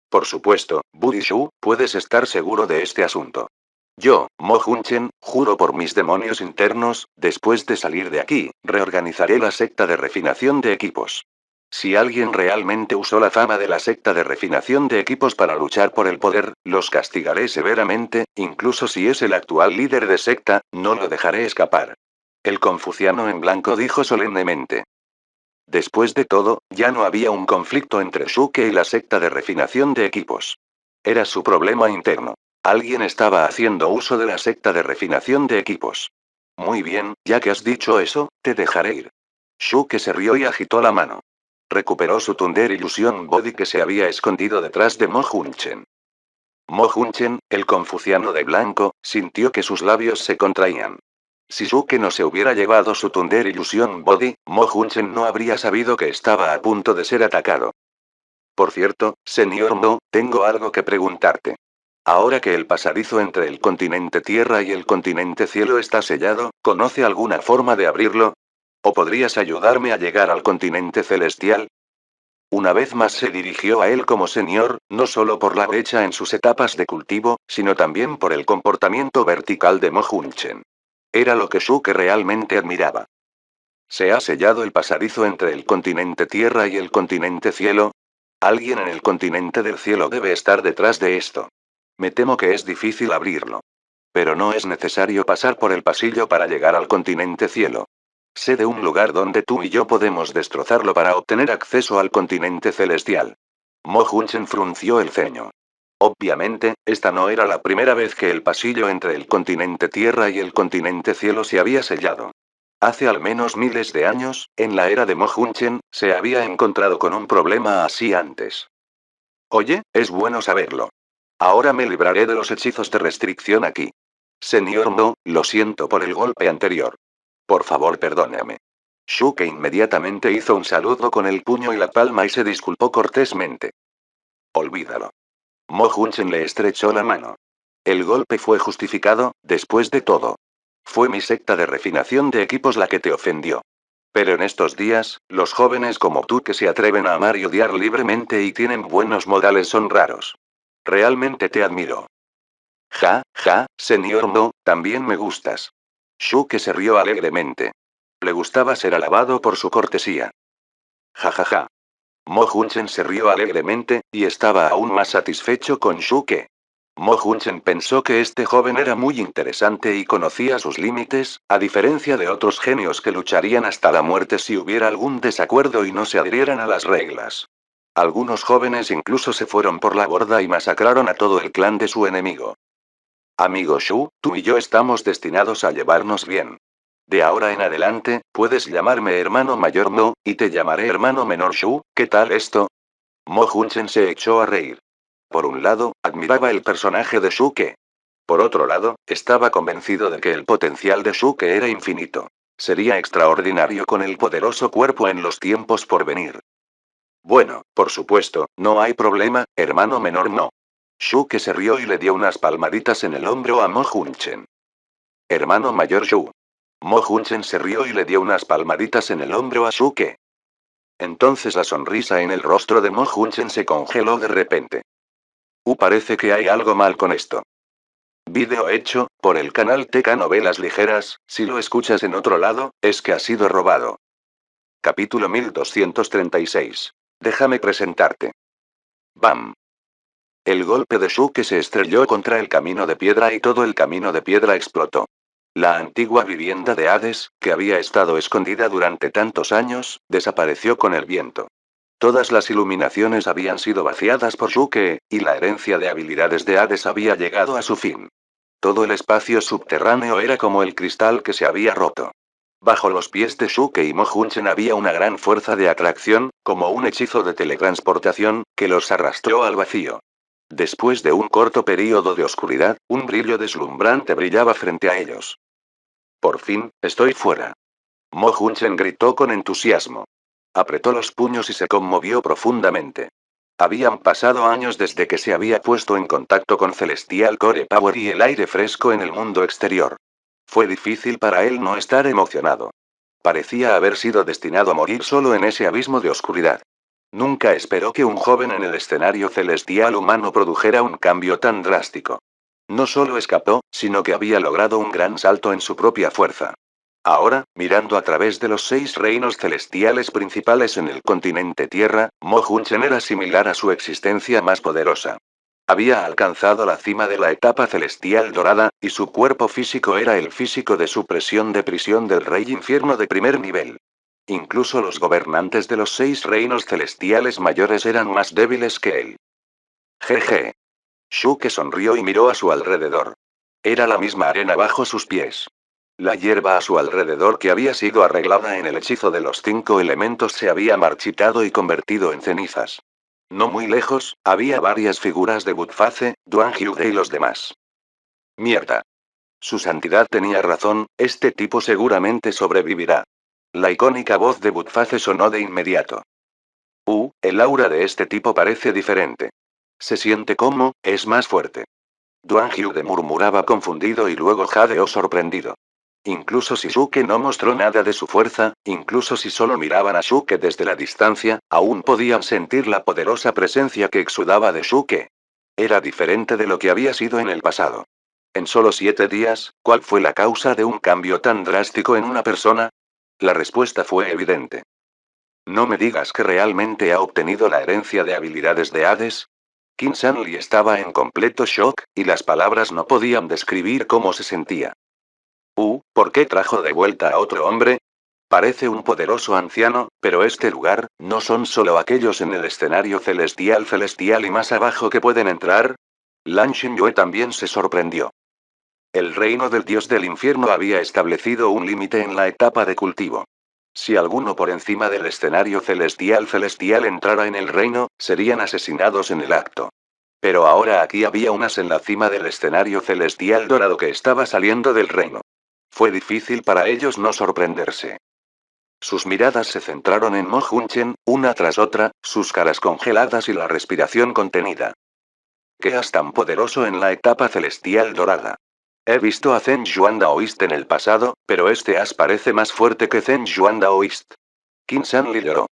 Por supuesto, Buddy Shu, puedes estar seguro de este asunto. Yo, Mo Hunchen, juro por mis demonios internos, después de salir de aquí, reorganizaré la secta de refinación de equipos. Si alguien realmente usó la fama de la secta de refinación de equipos para luchar por el poder, los castigaré severamente, incluso si es el actual líder de secta, no lo dejaré escapar. El confuciano en blanco dijo solemnemente. Después de todo, ya no había un conflicto entre Shuke y la secta de refinación de equipos. Era su problema interno. Alguien estaba haciendo uso de la secta de refinación de equipos. Muy bien, ya que has dicho eso, te dejaré ir. Shuke se rió y agitó la mano. Recuperó su Thunder Illusion Body que se había escondido detrás de Mo Hunchen. Mo Hunchen, el confuciano de blanco, sintió que sus labios se contraían. Si Shuke no se hubiera llevado su Thunder Illusion Body, Mo Hunchen no habría sabido que estaba a punto de ser atacado. Por cierto, señor Mo, tengo algo que preguntarte. Ahora que el pasadizo entre el continente Tierra y el continente Cielo está sellado, ¿conoce alguna forma de abrirlo? ¿O podrías ayudarme a llegar al continente celestial? Una vez más se dirigió a él como señor, no solo por la brecha en sus etapas de cultivo, sino también por el comportamiento vertical de Mo Hunchen. Era lo que Shuke realmente admiraba. ¿Se ha sellado el pasadizo entre el continente Tierra y el continente Cielo? Alguien en el continente del Cielo debe estar detrás de esto. Me temo que es difícil abrirlo. Pero no es necesario pasar por el pasillo para llegar al continente Cielo. Sé de un lugar donde tú y yo podemos destrozarlo para obtener acceso al continente celestial. Mo Hunchen frunció el ceño. Obviamente, esta no era la primera vez que el pasillo entre el continente Tierra y el continente Cielo se había sellado. Hace al menos miles de años, en la era de Mo Hunchen, se había encontrado con un problema así antes. Oye, es bueno saberlo. Ahora me libraré de los hechizos de restricción aquí. Señor No, lo siento por el golpe anterior. Por favor, perdóname. Shuke inmediatamente hizo un saludo con el puño y la palma y se disculpó cortésmente. Olvídalo. Mo Hunchen le estrechó la mano. El golpe fue justificado, después de todo. Fue mi secta de refinación de equipos la que te ofendió. Pero en estos días, los jóvenes como tú que se atreven a amar y odiar libremente y tienen buenos modales son raros. Realmente te admiro. Ja, ja, señor No, también me gustas. Shuke se rió alegremente. Le gustaba ser alabado por su cortesía. Ja ja ja. Mo Hunchen se rió alegremente, y estaba aún más satisfecho con Shuke. Mo Hunchen pensó que este joven era muy interesante y conocía sus límites, a diferencia de otros genios que lucharían hasta la muerte si hubiera algún desacuerdo y no se adhirieran a las reglas. Algunos jóvenes incluso se fueron por la borda y masacraron a todo el clan de su enemigo. Amigo Shu, tú y yo estamos destinados a llevarnos bien. De ahora en adelante, puedes llamarme hermano mayor No, y te llamaré hermano menor Shu, ¿qué tal esto? Mo Hunchen se echó a reír. Por un lado, admiraba el personaje de Shuke. Por otro lado, estaba convencido de que el potencial de Shuke era infinito. Sería extraordinario con el poderoso cuerpo en los tiempos por venir. Bueno, por supuesto, no hay problema, hermano menor no. Shuke se rió y le dio unas palmaditas en el hombro a Mo Hunchen. Hermano mayor Shu. Mo Hunchen se rió y le dio unas palmaditas en el hombro a Shuke. Entonces la sonrisa en el rostro de Mo Hunchen se congeló de repente. Parece que hay algo mal con esto. Vídeo hecho, por el canal TK Novelas Ligeras, si lo escuchas en otro lado, es que ha sido robado. Capítulo 1236. Déjame presentarte. Bam. El golpe de Shuke se estrelló contra el camino de piedra y todo el camino de piedra explotó. La antigua vivienda de Hades, que había estado escondida durante tantos años, desapareció con el viento. Todas las iluminaciones habían sido vaciadas por Shuke, y la herencia de habilidades de Hades había llegado a su fin. Todo el espacio subterráneo era como el cristal que se había roto. Bajo los pies de Shuke y Mo Hunchen había una gran fuerza de atracción, como un hechizo de teletransportación, que los arrastró al vacío. Después de un corto período de oscuridad, un brillo deslumbrante brillaba frente a ellos. Por fin, estoy fuera. Mo Hunchen gritó con entusiasmo. Apretó los puños y se conmovió profundamente. Habían pasado años desde que se había puesto en contacto con Celestial Core Power y el aire fresco en el mundo exterior. Fue difícil para él no estar emocionado. Parecía haber sido destinado a morir solo en ese abismo de oscuridad. Nunca esperó que un joven en el escenario celestial humano produjera un cambio tan drástico. No solo escapó, sino que había logrado un gran salto en su propia fuerza. Ahora, mirando a través de los 6 reinos celestiales principales en el continente Tierra, Mo Hunchen era similar a su existencia más poderosa. Había alcanzado la cima de la etapa celestial dorada, y su cuerpo físico era el físico de supresión de prisión del rey infierno de primer nivel. Incluso los gobernantes de los 6 reinos celestiales mayores eran más débiles que él. Jeje. Shuke sonrió y miró a su alrededor. Era la misma arena bajo sus pies. La hierba a su alrededor que había sido arreglada en el hechizo de los 5 elementos se había marchitado y convertido en cenizas. No muy lejos, había varias figuras de Budface, Duan Hyude y los demás. Mierda. Su santidad tenía razón, este tipo seguramente sobrevivirá. La icónica voz de Budface sonó de inmediato. El aura de este tipo parece diferente. Se siente como, es más fuerte. Duan Hyude murmuraba confundido y luego jadeó sorprendido. Incluso si Shuke no mostró nada de su fuerza, incluso si solo miraban a Shuke desde la distancia, aún podían sentir la poderosa presencia que exudaba de Shuke. Era diferente de lo que había sido en el pasado. En solo 7 días, ¿cuál fue la causa de un cambio tan drástico en una persona? La respuesta fue evidente. No me digas que realmente ha obtenido la herencia de habilidades de Hades. Qin Shanli estaba en completo shock, y las palabras no podían describir cómo se sentía. ¿Por qué trajo de vuelta a otro hombre? Parece un poderoso anciano, pero este lugar, ¿no son solo aquellos en el escenario celestial y más abajo que pueden entrar? Lan Xinyue también se sorprendió. El reino del dios del infierno había establecido un límite en la etapa de cultivo. Si alguno por encima del escenario celestial entrara en el reino, serían asesinados en el acto. Pero ahora aquí había unas en la cima del escenario celestial dorado que estaba saliendo del reino. Fue difícil para ellos no sorprenderse. Sus miradas se centraron en Mo Hunchen, una tras otra, sus caras congeladas y la respiración contenida. ¿Qué has tan poderoso en la etapa celestial dorada? He visto a Zhen Yuan Daoist en el pasado, pero este as parece más fuerte que Zhen Yuan Daoist. Qin Shanli lloró.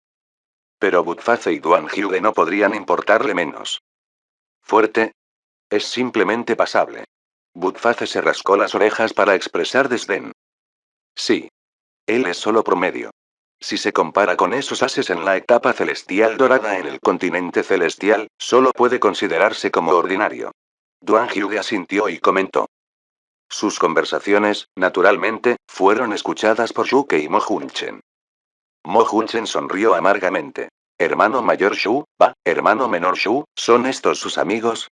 Pero Budface y Duan Hyude no podrían importarle menos. ¿Fuerte? Es simplemente pasable. Budface se rascó las orejas para expresar desdén. Sí. Él es solo promedio. Si se compara con esos ases en la etapa celestial dorada en el continente celestial, solo puede considerarse como ordinario. Duan Hyude asintió y comentó. Sus conversaciones, naturalmente, fueron escuchadas por Shuke y Mo Hunchen. Mo Hunchen sonrió amargamente. Hermano mayor Shu, hermano menor Shu, ¿son estos sus amigos?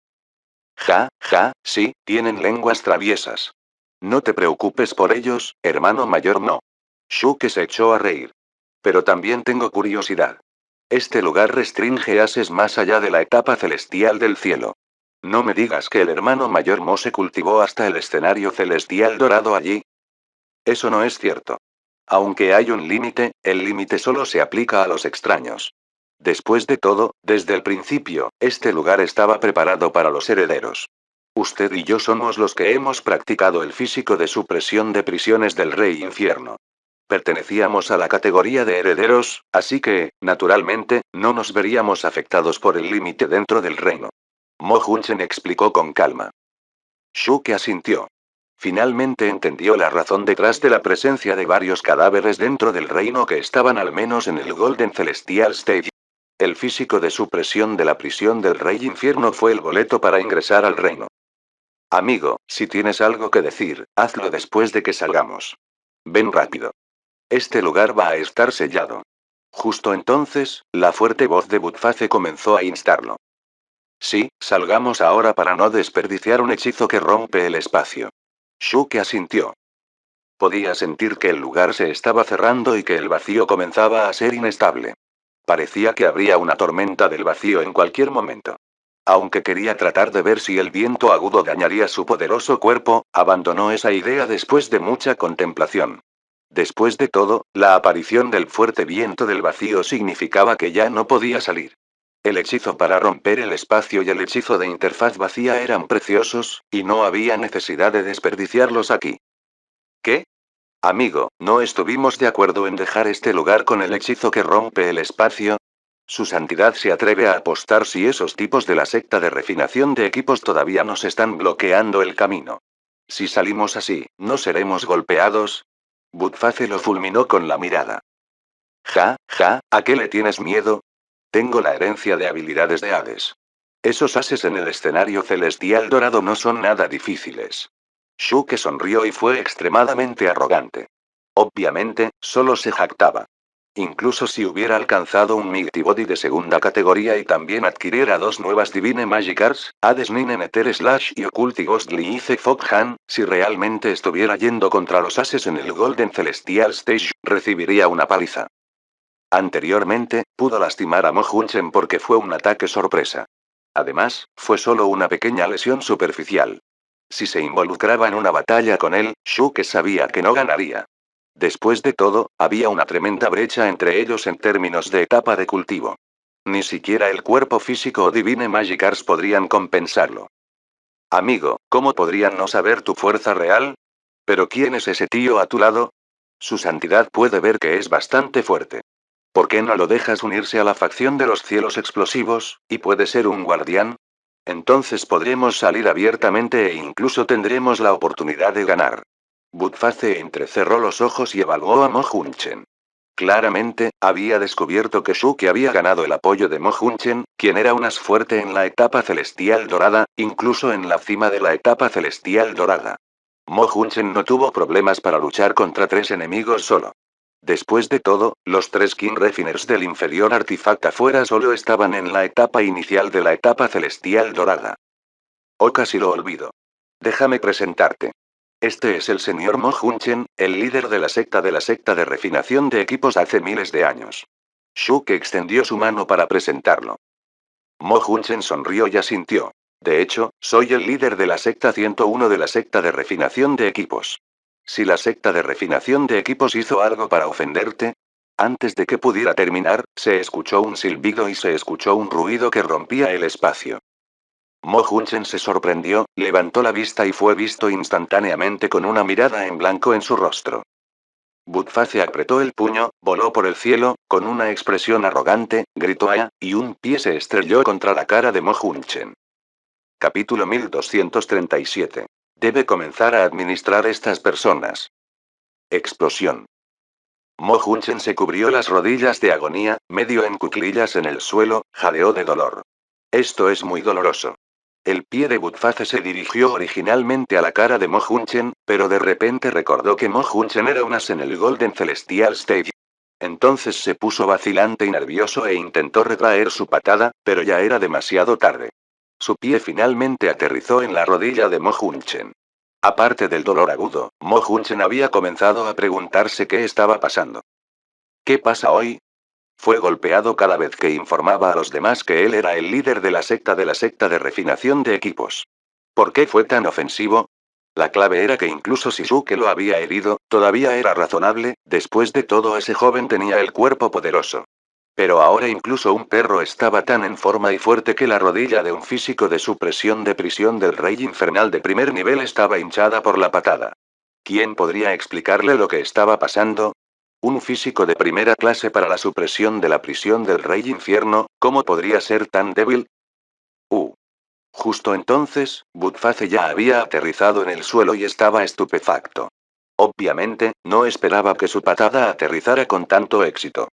Ja, sí, tienen lenguas traviesas. No te preocupes por ellos, hermano mayor no. Shuke se echó a reír. Pero también tengo curiosidad. Este lugar restringe ases más allá de la etapa celestial del cielo. No me digas que el hermano mayor Mo se cultivó hasta el escenario celestial dorado allí. Eso no es cierto. Aunque hay un límite, el límite solo se aplica a los extraños. Después de todo, desde el principio, este lugar estaba preparado para los herederos. Usted y yo somos los que hemos practicado el físico de supresión de prisiones del Rey Infierno. Pertenecíamos a la categoría de herederos, así que, naturalmente, no nos veríamos afectados por el límite dentro del reino. Mo Hunchen explicó con calma. Shuke asintió. Finalmente entendió la razón detrás de la presencia de varios cadáveres dentro del reino que estaban al menos en el Golden Celestial Stage. El físico de supresión de la prisión del Rey Infierno fue el boleto para ingresar al reino. Amigo, si tienes algo que decir, hazlo después de que salgamos. Ven rápido. Este lugar va a estar sellado. Justo entonces, la fuerte voz de Budface comenzó a instarlo. Sí, salgamos ahora para no desperdiciar un hechizo que rompe el espacio. Shuke asintió. Podía sentir que el lugar se estaba cerrando y que el vacío comenzaba a ser inestable. Parecía que habría una tormenta del vacío en cualquier momento. Aunque quería tratar de ver si el viento agudo dañaría su poderoso cuerpo, abandonó esa idea después de mucha contemplación. Después de todo, la aparición del fuerte viento del vacío significaba que ya no podía salir. El hechizo para romper el espacio y el hechizo de interfaz vacía eran preciosos, y no había necesidad de desperdiciarlos aquí. ¿Qué? Amigo, ¿no estuvimos de acuerdo en dejar este lugar con el hechizo que rompe el espacio? Su santidad se atreve a apostar si esos tipos de la secta de refinación de equipos todavía nos están bloqueando el camino. Si salimos así, ¿no seremos golpeados? Butface lo fulminó con la mirada. Ja, ja, ¿a qué le tienes miedo? Tengo la herencia de habilidades de Hades. Esos ases en el escenario celestial dorado no son nada difíciles. Shuke sonrió y fue extremadamente arrogante. Obviamente, solo se jactaba. Incluso si hubiera alcanzado un Mighty Body de segunda categoría y también adquiriera dos nuevas Divine Magic Arts, Hades Nine Nether Slash y Occulti Ghostly Ice Foghan, si realmente estuviera yendo contra los ases en el Golden Celestial Stage, recibiría una paliza. Anteriormente, pudo lastimar a Mo Hunchen porque fue un ataque sorpresa. Además, fue solo una pequeña lesión superficial. Si se involucraba en una batalla con él, Shuke sabía que no ganaría. Después de todo, había una tremenda brecha entre ellos en términos de etapa de cultivo. Ni siquiera el cuerpo físico o Divine Magic Arts podrían compensarlo. Amigo, ¿cómo podrían no saber tu fuerza real? ¿Pero quién es ese tío a tu lado? Su santidad puede ver que es bastante fuerte. ¿Por qué no lo dejas unirse a la facción de los cielos explosivos, y puede ser un guardián? Entonces podremos salir abiertamente e incluso tendremos la oportunidad de ganar. Butface entrecerró los ojos y evaluó a Mo Hunchen. Claramente, había descubierto que Shuke había ganado el apoyo de Mo Hunchen, quien era un as fuerte en la etapa celestial dorada, incluso en la cima de la etapa celestial dorada. Mo Hunchen no tuvo problemas para luchar contra tres enemigos solo. Después de todo, los tres King Refiners del inferior artefacto afuera solo estaban en la etapa inicial de la etapa celestial dorada. Oh, casi lo olvido. Déjame presentarte. Este es el señor Mo Hunchen, el líder de la secta de refinación de equipos hace miles de años. Shuke extendió su mano para presentarlo. Mo Hunchen sonrió y asintió. De hecho, soy el líder de la secta 101 de la secta de refinación de equipos. Si la secta de refinación de equipos hizo algo para ofenderte, antes de que pudiera terminar, se escuchó un silbido y se escuchó un ruido que rompía el espacio. Mo Hunchen se sorprendió, levantó la vista y fue visto instantáneamente con una mirada en blanco en su rostro. Butface apretó el puño, voló por el cielo, con una expresión arrogante, gritó ¡ah! Y un pie se estrelló contra la cara de Mo Hunchen. Capítulo 1237. Debe comenzar a administrar estas personas. Explosión. Mo Hunchen se cubrió las rodillas de agonía, medio en cuclillas en el suelo, jadeó de dolor. Esto es muy doloroso. El pie de Butface se dirigió originalmente a la cara de Mo Hunchen, pero de repente recordó que Mo Hunchen era un as en el Golden Celestial Stage. Entonces se puso vacilante y nervioso e intentó retraer su patada, pero ya era demasiado tarde. Su pie finalmente aterrizó en la rodilla de Mo Hunchen. Aparte del dolor agudo, Mo Hunchen había comenzado a preguntarse qué estaba pasando. ¿Qué pasa hoy? Fue golpeado cada vez que informaba a los demás que él era el líder de la secta de refinación de equipos. ¿Por qué fue tan ofensivo? La clave era que incluso si Shuke lo había herido, todavía era razonable, después de todo ese joven tenía el cuerpo poderoso. Pero ahora incluso un perro estaba tan en forma y fuerte que la rodilla de un físico de supresión de prisión del rey infernal de primer nivel estaba hinchada por la patada. ¿Quién podría explicarle lo que estaba pasando? Un físico de primera clase para la supresión de la prisión del rey infierno, ¿cómo podría ser tan débil? Justo entonces, Butface ya había aterrizado en el suelo y estaba estupefacto. Obviamente, no esperaba que su patada aterrizara con tanto éxito.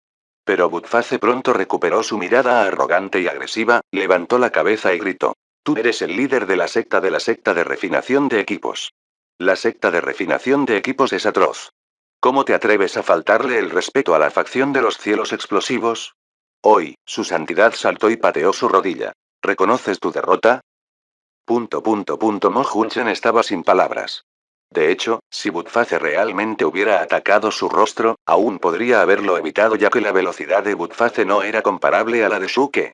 Pero Butface pronto recuperó su mirada arrogante y agresiva, levantó la cabeza y gritó. Tú eres el líder de la secta de refinación de equipos. La secta de refinación de equipos es atroz. ¿Cómo te atreves a faltarle el respeto a la facción de los cielos explosivos? Hoy, su santidad saltó y pateó su rodilla. ¿Reconoces tu derrota? Mo Hunchen estaba sin palabras. De hecho, si Butface realmente hubiera atacado su rostro, aún podría haberlo evitado ya que la velocidad de Butface no era comparable a la de Shuke.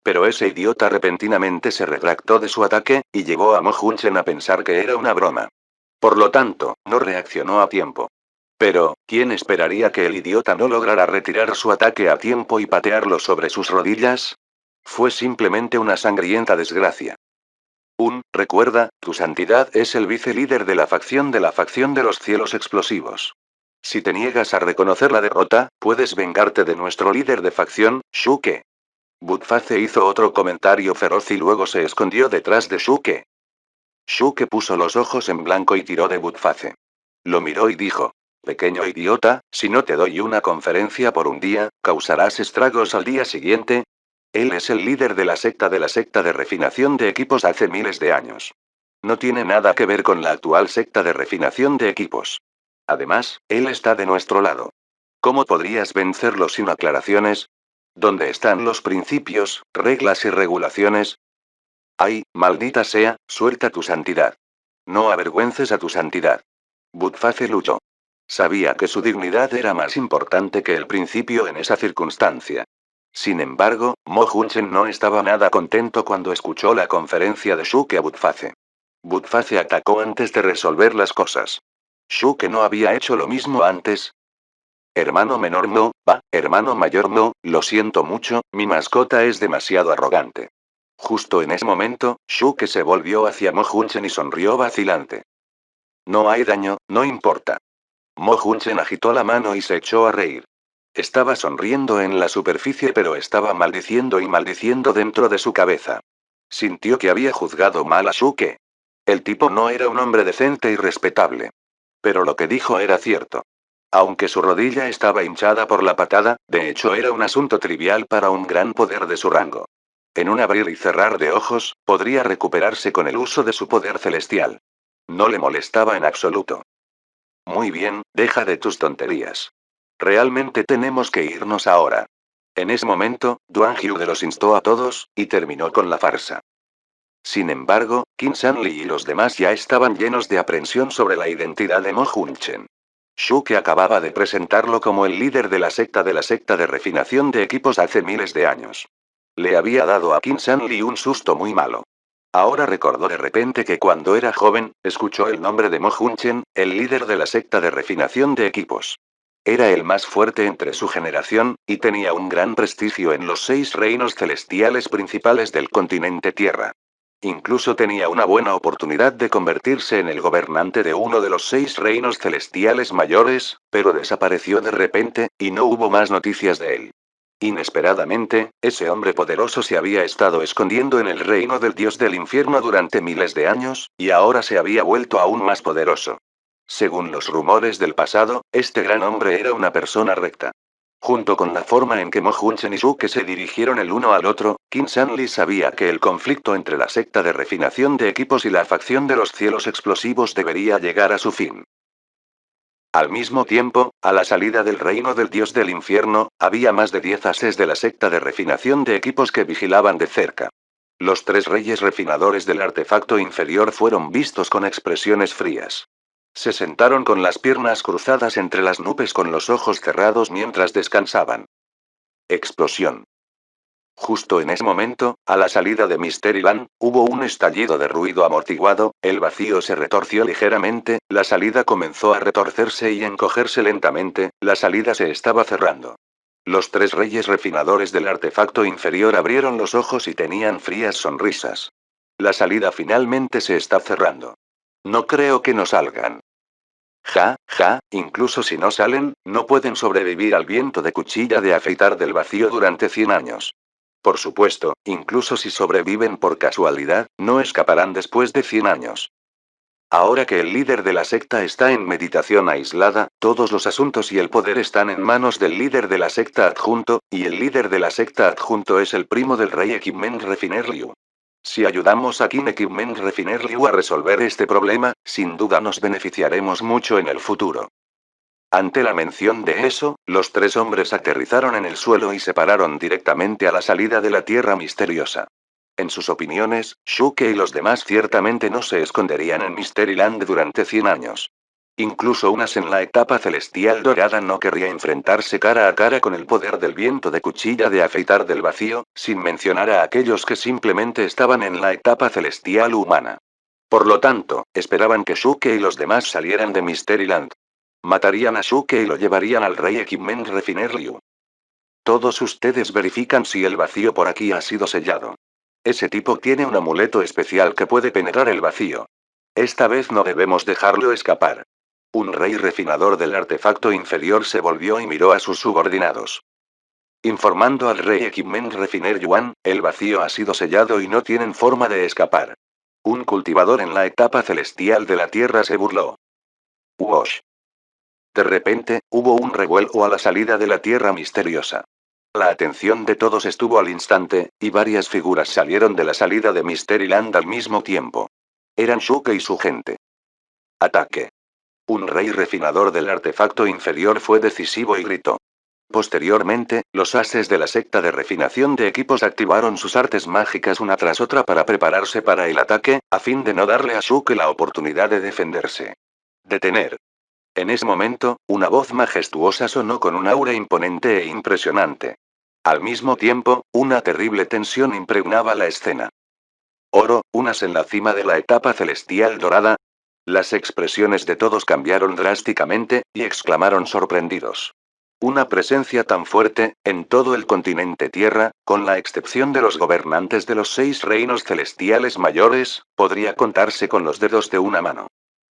Pero ese idiota repentinamente se retractó de su ataque, y llevó a Mo Hunchen a pensar que era una broma. Por lo tanto, no reaccionó a tiempo. Pero, ¿quién esperaría que el idiota no lograra retirar su ataque a tiempo y patearlo sobre sus rodillas? Fue simplemente una sangrienta desgracia. Recuerda, tu santidad es el vicelíder de la facción de los cielos explosivos. Si te niegas a reconocer la derrota, puedes vengarte de nuestro líder de facción, Shuke. Budface hizo otro comentario feroz y luego se escondió detrás de Shuke. Shuke puso los ojos en blanco y tiró de Budface. Lo miró y dijo: pequeño idiota, si no te doy una conferencia por un día, ¿causarás estragos al día siguiente? Él es el líder de la secta de refinación de equipos hace miles de años. No tiene nada que ver con la actual secta de refinación de equipos. Además, él está de nuestro lado. ¿Cómo podrías vencerlo sin aclaraciones? ¿Dónde están los principios, reglas y regulaciones? ¡Ay, maldita sea, suelta tu santidad! No avergüences a tu santidad. Budface luchó. Sabía que su dignidad era más importante que el principio en esa circunstancia. Sin embargo, Mo Hunchen no estaba nada contento cuando escuchó la conferencia de Shuke a Budface. Budface atacó antes de resolver las cosas. Shuke no había hecho lo mismo antes. Hermano menor no, hermano mayor no, lo siento mucho, mi mascota es demasiado arrogante. Justo en ese momento, Shuke se volvió hacia Mo Hunchen y sonrió vacilante. No hay daño, no importa. Mo Hunchen agitó la mano y se echó a reír. Estaba sonriendo en la superficie pero estaba maldiciendo y maldiciendo dentro de su cabeza. Sintió que había juzgado mal a Shuke. El tipo no era un hombre decente y respetable. Pero lo que dijo era cierto. Aunque su rodilla estaba hinchada por la patada, de hecho era un asunto trivial para un gran poder de su rango. En un abrir y cerrar de ojos, podría recuperarse con el uso de su poder celestial. No le molestaba en absoluto. Muy bien, deja de tus tonterías. Realmente tenemos que irnos ahora. En ese momento, Duan Hyude los instó a todos, y terminó con la farsa. Sin embargo, Qin Shanli y los demás ya estaban llenos de aprensión sobre la identidad de Mo Hunchen. Shuke acababa de presentarlo como el líder de la secta de refinación de equipos hace miles de años. Le había dado a Qin Shanli un susto muy malo. Ahora recordó de repente que cuando era joven, escuchó el nombre de Mo Hunchen, el líder de la secta de refinación de equipos. Era el más fuerte entre su generación, y tenía un gran prestigio en los 6 reinos celestiales principales del continente Tierra. Incluso tenía una buena oportunidad de convertirse en el gobernante de uno de los 6 reinos celestiales mayores, pero desapareció de repente, y no hubo más noticias de él. Inesperadamente, ese hombre poderoso se había estado escondiendo en el reino del dios del infierno durante miles de años, y ahora se había vuelto aún más poderoso. Según los rumores del pasado, este gran hombre era una persona recta. Junto con la forma en que Mo Hunchen y Shuke se dirigieron el uno al otro, Qin Shanli sabía que el conflicto entre la secta de refinación de equipos y la facción de los cielos explosivos debería llegar a su fin. Al mismo tiempo, a la salida del reino del dios del infierno, había más de 10 ases de la secta de refinación de equipos que vigilaban de cerca. Los 3 reyes refinadores del artefacto inferior fueron vistos con expresiones frías. Se sentaron con las piernas cruzadas entre las nubes con los ojos cerrados mientras descansaban. Explosión. Justo en ese momento, a la salida de Mysteryland, hubo un estallido de ruido amortiguado, el vacío se retorció ligeramente, la salida comenzó a retorcerse y encogerse lentamente, la salida se estaba cerrando. Los 3 reyes refinadores del artefacto inferior abrieron los ojos y tenían frías sonrisas. La salida finalmente se está cerrando. No creo que no salgan. Incluso si no salen, no pueden sobrevivir al viento de cuchilla de afeitar del vacío durante 100 años. Por supuesto, incluso si sobreviven por casualidad, no escaparán después de 100 años. Ahora que el líder de la secta está en meditación aislada, todos los asuntos y el poder están en manos del líder de la secta adjunto, y el líder de la secta adjunto es el primo del rey Equipment Refiner Liu. Si ayudamos a Qin Equipment Refiner Liu a resolver este problema, sin duda nos beneficiaremos mucho en el futuro. Ante la mención de eso, los 3 hombres aterrizaron en el suelo y se pararon directamente a la salida de la tierra misteriosa. En sus opiniones, Shuke y los demás ciertamente no se esconderían en Mysteryland durante 100 años. Incluso unas en la etapa celestial dorada no querría enfrentarse cara a cara con el poder del viento de cuchilla de afeitar del vacío, sin mencionar a aquellos que simplemente estaban en la etapa celestial humana. Por lo tanto, esperaban que Shuke y los demás salieran de Mysteryland. Matarían a Shuke y lo llevarían al rey Equipment Refiner Ryu. Todos ustedes verifican si el vacío por aquí ha sido sellado. Ese tipo tiene un amuleto especial que puede penetrar el vacío. Esta vez no debemos dejarlo escapar. Un rey refinador del artefacto inferior se volvió y miró a sus subordinados. Informando al rey Equipment Refiner Yuan, el vacío ha sido sellado y no tienen forma de escapar. Un cultivador en la etapa celestial de la Tierra se burló. Wosh. De repente, hubo un revuelo a la salida de la Tierra misteriosa. La atención de todos estuvo al instante, y varias figuras salieron de la salida de Mysteryland al mismo tiempo. Eran Shuke y su gente. Ataque. Un rey refinador del artefacto inferior fue decisivo y gritó. Posteriormente, los ases de la secta de refinación de equipos activaron sus artes mágicas una tras otra para prepararse para el ataque, a fin de no darle a Shuke la oportunidad de defenderse. Detener. En ese momento, una voz majestuosa sonó con un aura imponente e impresionante. Al mismo tiempo, una terrible tensión impregnaba la escena. Oro, unas en la cima de la etapa celestial dorada. Las expresiones de todos cambiaron drásticamente, y exclamaron sorprendidos. Una presencia tan fuerte, en todo el continente Tierra, con la excepción de los gobernantes de los 6 reinos celestiales mayores, podría contarse con los dedos de una mano.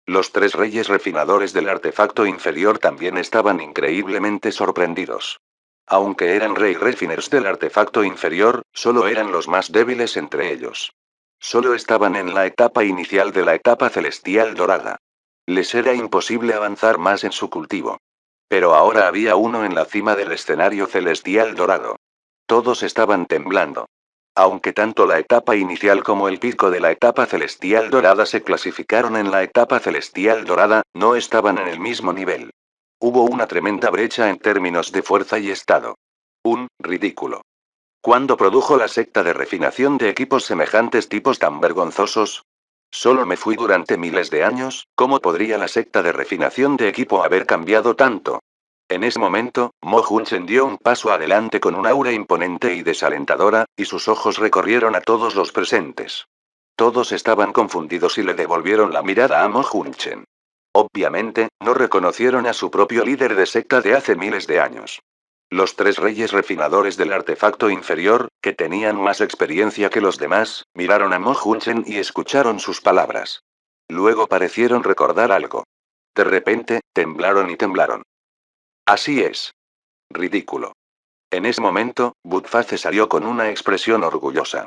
Los 3 reyes refinadores del artefacto inferior también estaban increíblemente sorprendidos. Aunque eran rey refiners del artefacto inferior, solo eran los más débiles entre ellos. Solo estaban en la etapa inicial de la etapa celestial dorada. Les era imposible avanzar más en su cultivo. Pero ahora había uno en la cima del escenario celestial dorado. Todos estaban temblando. Aunque tanto la etapa inicial como el pico de la etapa celestial dorada se clasificaron en la etapa celestial dorada, no estaban en el mismo nivel. Hubo una tremenda brecha en términos de fuerza y estado. Un ridículo. ¿Cuándo produjo la secta de refinación de equipos semejantes tipos tan vergonzosos? Solo me fui durante miles de años, ¿cómo podría la secta de refinación de equipo haber cambiado tanto? En ese momento, Mo Hunchen dio un paso adelante con un aura imponente y desalentadora, y sus ojos recorrieron a todos los presentes. Todos estaban confundidos y le devolvieron la mirada a Mo Hunchen. Obviamente, no reconocieron a su propio líder de secta de hace miles de años. Los 3 reyes refinadores del artefacto inferior, que tenían más experiencia que los demás, miraron a Mo Hunchen y escucharon sus palabras. Luego parecieron recordar algo. De repente, temblaron y temblaron. Así es. Ridículo. En ese momento, Budface salió con una expresión orgullosa.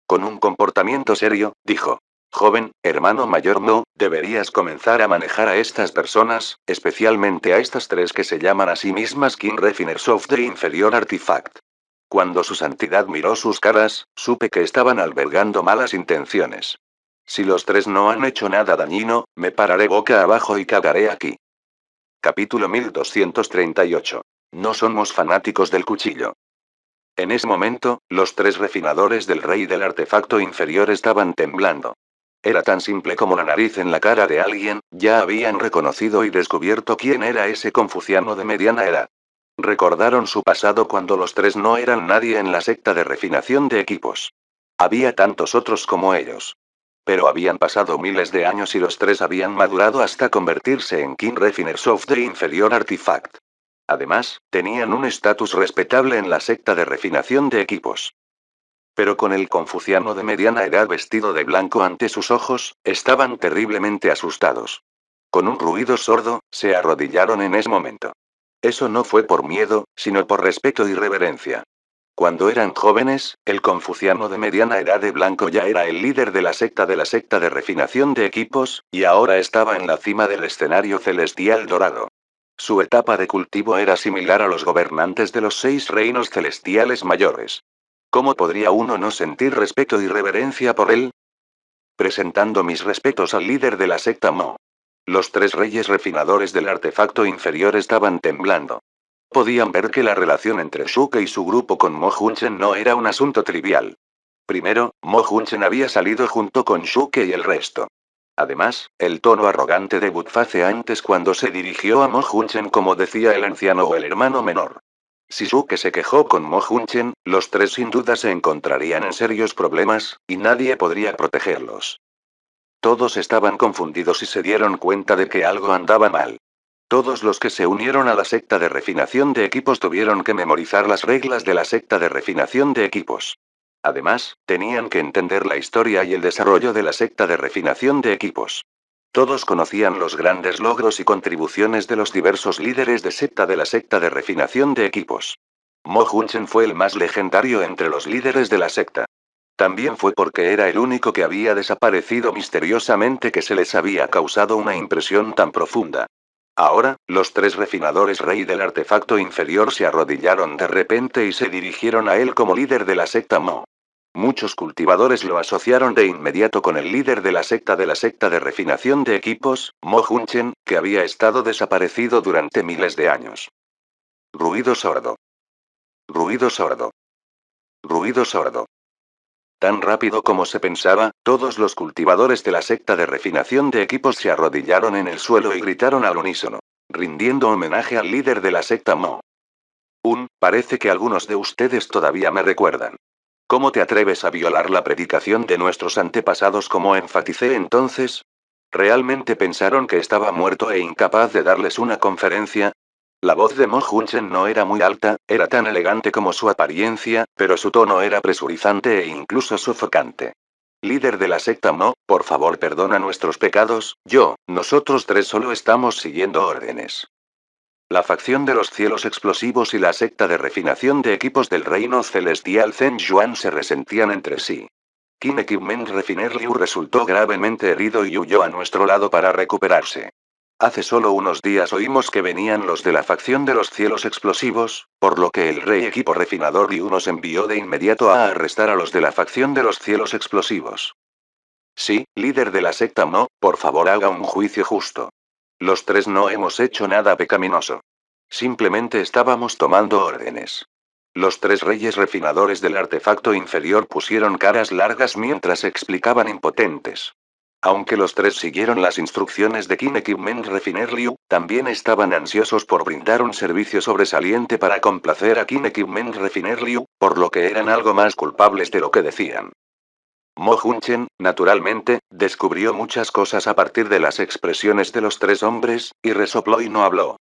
Con un comportamiento serio, dijo. Joven, hermano mayor Mo, deberías comenzar a manejar a estas personas, especialmente a estas 3 que se llaman a sí mismas King Refiners of the Inferior Artifact. Cuando su santidad miró sus caras, supe que estaban albergando malas intenciones. Si los 3 no han hecho nada dañino, me pararé boca abajo y cagaré aquí. Capítulo 1238. No somos fanáticos del cuchillo. En ese momento, los 3 refinadores del rey del artefacto inferior estaban temblando. Era tan simple como la nariz en la cara de alguien, ya habían reconocido y descubierto quién era ese confuciano de mediana edad. Recordaron su pasado cuando los 3 no eran nadie en la secta de refinación de equipos. Había tantos otros como ellos. Pero habían pasado miles de años y los 3 habían madurado hasta convertirse en King Refiners of the Inferior Artifact. Además, tenían un estatus respetable en la secta de refinación de equipos. Pero con el confuciano de mediana edad vestido de blanco ante sus ojos, estaban terriblemente asustados. Con un ruido sordo, se arrodillaron en ese momento. Eso no fue por miedo, sino por respeto y reverencia. Cuando eran jóvenes, el confuciano de mediana edad de blanco ya era el líder de la secta de refinación de equipos, y ahora estaba en la cima del escenario celestial dorado. Su etapa de cultivo era similar a los gobernantes de los 6 reinos celestiales mayores. ¿Cómo podría uno no sentir respeto y reverencia por él? Presentando mis respetos al líder de la secta Mo. Los 3 reyes refinadores del artefacto inferior estaban temblando. Podían ver que la relación entre Shuke y su grupo con Mo Hunchen no era un asunto trivial. Primero, Mo Hunchen había salido junto con Shuke y el resto. Además, el tono arrogante de Budface antes cuando se dirigió a Mo Hunchen como decía el anciano o el hermano menor. Si Suke se quejó con Mo Hunchen, los tres sin duda se encontrarían en serios problemas, y nadie podría protegerlos. Todos estaban confundidos y se dieron cuenta de que algo andaba mal. Todos los que se unieron a la secta de refinación de equipos tuvieron que memorizar las reglas de la secta de refinación de equipos. Además, tenían que entender la historia y el desarrollo de la secta de refinación de equipos. Todos conocían los grandes logros y contribuciones de los diversos líderes de secta de la secta de refinación de equipos. Mo Hunchen fue el más legendario entre los líderes de la secta. También fue porque era el único que había desaparecido misteriosamente que se les había causado una impresión tan profunda. Ahora, los tres refinadores rey del artefacto inferior se arrodillaron de repente y se dirigieron a él como líder de la secta Mo. Muchos cultivadores lo asociaron de inmediato con el líder de la secta de refinación de equipos, Mo Hunchen, que había estado desaparecido durante miles de años. Ruido sordo. Ruido sordo. Ruido sordo. Tan rápido como se pensaba, todos los cultivadores de la secta de refinación de equipos se arrodillaron en el suelo y gritaron al unísono, rindiendo homenaje al líder de la secta Mo. Parece que algunos de ustedes todavía me recuerdan. ¿Cómo te atreves a violar la predicación de nuestros antepasados como enfaticé entonces? ¿Realmente pensaron que estaba muerto e incapaz de darles una conferencia? La voz de Mo Hunchen no era muy alta, era tan elegante como su apariencia, pero su tono era presurizante e incluso sofocante. Líder de la secta Mo, por favor perdona nuestros pecados, nosotros tres solo estamos siguiendo órdenes. La facción de los cielos explosivos y la secta de refinación de equipos del reino celestial Zhen Yuan se resentían entre sí. Qin Equipment Refiner Liu resultó gravemente herido y huyó a nuestro lado para recuperarse. Hace solo unos días oímos que venían los de la facción de los cielos explosivos, por lo que el rey equipo refinador Liu nos envió de inmediato a arrestar a los de la facción de los cielos explosivos. Sí, líder de la secta Mo, por favor haga un juicio justo. Los tres no hemos hecho nada pecaminoso. Simplemente estábamos tomando órdenes. Los tres reyes refinadores del artefacto inferior pusieron caras largas mientras explicaban impotentes. Aunque los tres siguieron las instrucciones de Qin Equipment Refiner Liu, también estaban ansiosos por brindar un servicio sobresaliente para complacer a Qin Equipment Refiner Liu, por lo que eran algo más culpables de lo que decían. Mo Hunchen, naturalmente, descubrió muchas cosas a partir de las expresiones de los tres hombres, y resopló y no habló.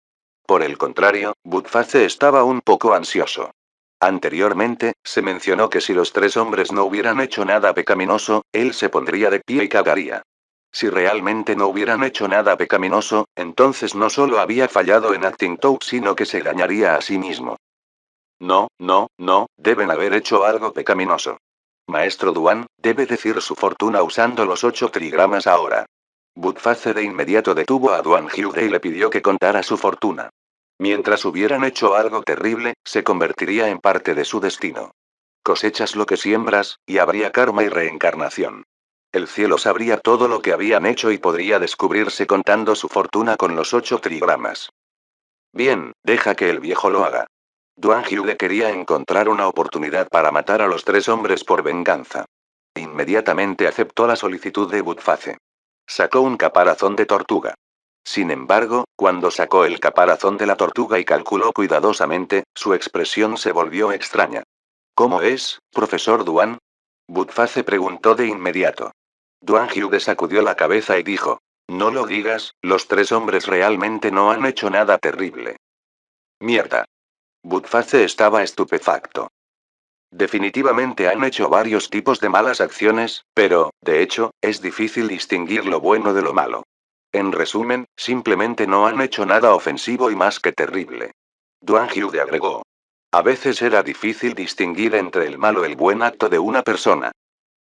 Por el contrario, Budface estaba un poco ansioso. Anteriormente, se mencionó que si los tres hombres no hubieran hecho nada pecaminoso, él se pondría de pie y cagaría. Si realmente no hubieran hecho nada pecaminoso, entonces no solo había fallado en Acting Out sino que se dañaría a sí mismo. No, no, no, deben haber hecho algo pecaminoso. Maestro Duan, debe decir su fortuna usando los 8 trigramas ahora. Budface de inmediato detuvo a Duan Hyude y le pidió que contara su fortuna. Mientras hubieran hecho algo terrible, se convertiría en parte de su destino. Cosechas lo que siembras, y habría karma y reencarnación. El cielo sabría todo lo que habían hecho y podría descubrirse contando su fortuna con los 8 trigramas. Bien, deja que el viejo lo haga. Duan Hyude quería encontrar una oportunidad para matar a los tres hombres por venganza. Inmediatamente aceptó la solicitud de Budface. Sacó un caparazón de tortuga. Sin embargo, cuando sacó el caparazón de la tortuga y calculó cuidadosamente, su expresión se volvió extraña. ¿Cómo es, profesor Duan? Budface preguntó de inmediato. Duan Hyude sacudió la cabeza y dijo: No lo digas, los tres hombres realmente no han hecho nada terrible. Mierda. Budface estaba estupefacto. Definitivamente han hecho varios tipos de malas acciones, pero, de hecho, es difícil distinguir lo bueno de lo malo. En resumen, simplemente no han hecho nada ofensivo y más que terrible. Duan Hyude agregó. A veces era difícil distinguir entre el malo y el buen acto de una persona.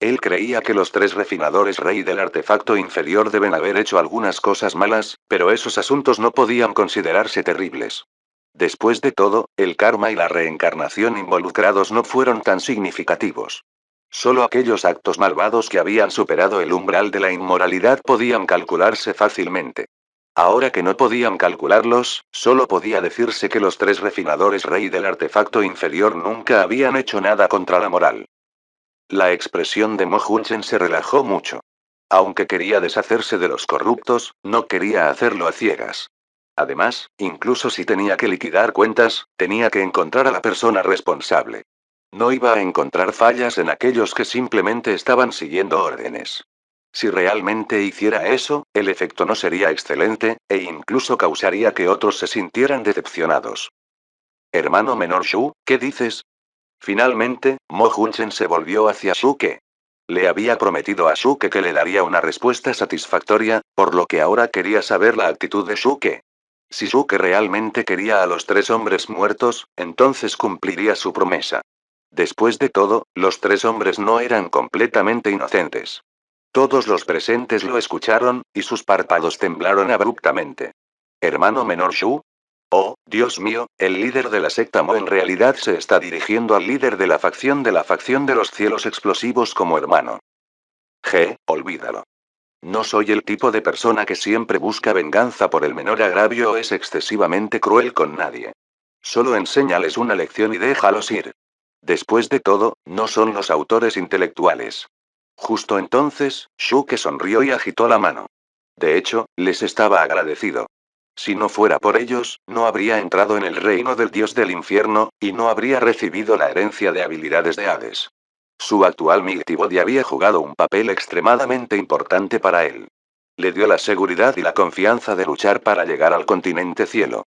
Él creía que los tres refinadores rey del artefacto inferior deben haber hecho algunas cosas malas, pero esos asuntos no podían considerarse terribles. Después de todo, el karma y la reencarnación involucrados no fueron tan significativos. Solo aquellos actos malvados que habían superado el umbral de la inmoralidad podían calcularse fácilmente. Ahora que no podían calcularlos, solo podía decirse que los tres refinadores rey del artefacto inferior nunca habían hecho nada contra la moral. La expresión de Mo Hunchen se relajó mucho. Aunque quería deshacerse de los corruptos, no quería hacerlo a ciegas. Además, incluso si tenía que liquidar cuentas, tenía que encontrar a la persona responsable. No iba a encontrar fallas en aquellos que simplemente estaban siguiendo órdenes. Si realmente hiciera eso, el efecto no sería excelente, e incluso causaría que otros se sintieran decepcionados. Hermano menor Shu, ¿qué dices? Finalmente, Mo Junchen se volvió hacia Shuke. Le había prometido a Shuke que le daría una respuesta satisfactoria, por lo que ahora quería saber la actitud de Shuke. Si Shuke realmente quería a los tres hombres muertos, entonces cumpliría su promesa. Después de todo, los tres hombres no eran completamente inocentes. Todos los presentes lo escucharon, y sus párpados temblaron abruptamente. ¿Hermano menor Shu? Oh, Dios mío, el líder de la secta Mo en realidad se está dirigiendo al líder de la facción de los cielos explosivos como hermano. Olvídalo. No soy el tipo de persona que siempre busca venganza por el menor agravio o es excesivamente cruel con nadie. Solo enséñales una lección y déjalos ir. Después de todo, no son los autores intelectuales. Justo entonces, Shuke sonrió y agitó la mano. De hecho, les estaba agradecido. Si no fuera por ellos, no habría entrado en el reino del dios del infierno, y no habría recibido la herencia de habilidades de Hades. Su actual Mighty había jugado un papel extremadamente importante para él. Le dio la seguridad y la confianza de luchar para llegar al continente cielo.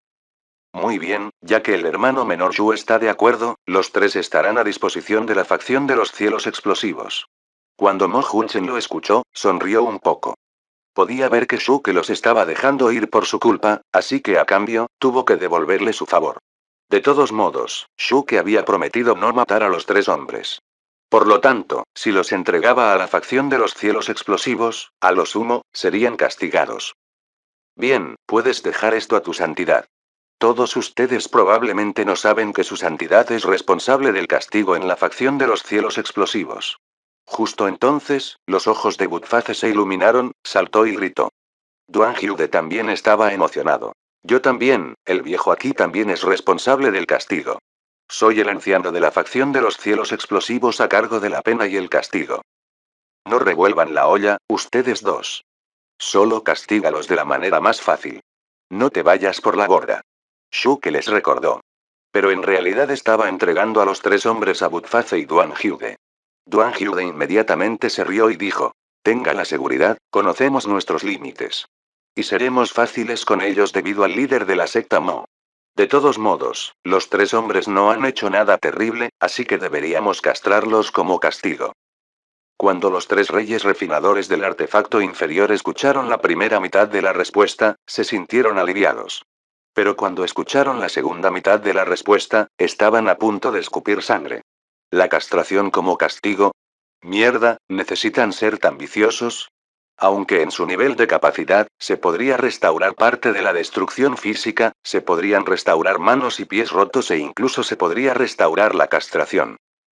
Muy bien, ya que el hermano menor Shu está de acuerdo, los tres estarán a disposición de la facción de los cielos explosivos. Cuando Mo Junchen lo escuchó, sonrió un poco. Podía ver que Shuke los estaba dejando ir por su culpa, así que a cambio, tuvo que devolverle su favor. De todos modos, Shuke había prometido no matar a los tres hombres. Por lo tanto, si los entregaba a la facción de los cielos explosivos, a lo sumo, serían castigados. Bien, puedes dejar esto a tu santidad. Todos ustedes probablemente no saben que su santidad es responsable del castigo en la facción de los cielos explosivos. Justo entonces, los ojos de Budface se iluminaron, saltó y gritó. Duan Hyude también estaba emocionado. Yo también, el viejo aquí también es responsable del castigo. Soy el anciano de la facción de los cielos explosivos a cargo de la pena y el castigo. No revuelvan la olla, ustedes dos. Solo castígalos de la manera más fácil. No te vayas por la borda. Shuke les recordó. Pero en realidad estaba entregando a los tres hombres a Budface y Duan Hyude. Duan Hyude inmediatamente se rió y dijo. Tenga la seguridad, conocemos nuestros límites. Y seremos fáciles con ellos debido al líder de la secta Mo. De todos modos, los tres hombres no han hecho nada terrible, así que deberíamos castrarlos como castigo. Cuando los tres reyes refinadores del artefacto inferior escucharon la primera mitad de la respuesta, se sintieron aliviados. Pero cuando escucharon la segunda mitad de la respuesta, estaban a punto de escupir sangre. ¿La castración como castigo? Mierda, ¿necesitan ser tan viciosos? Aunque en su nivel de capacidad, se podría restaurar parte de la destrucción física, se podrían restaurar manos y pies rotos e incluso se podría restaurar la castración.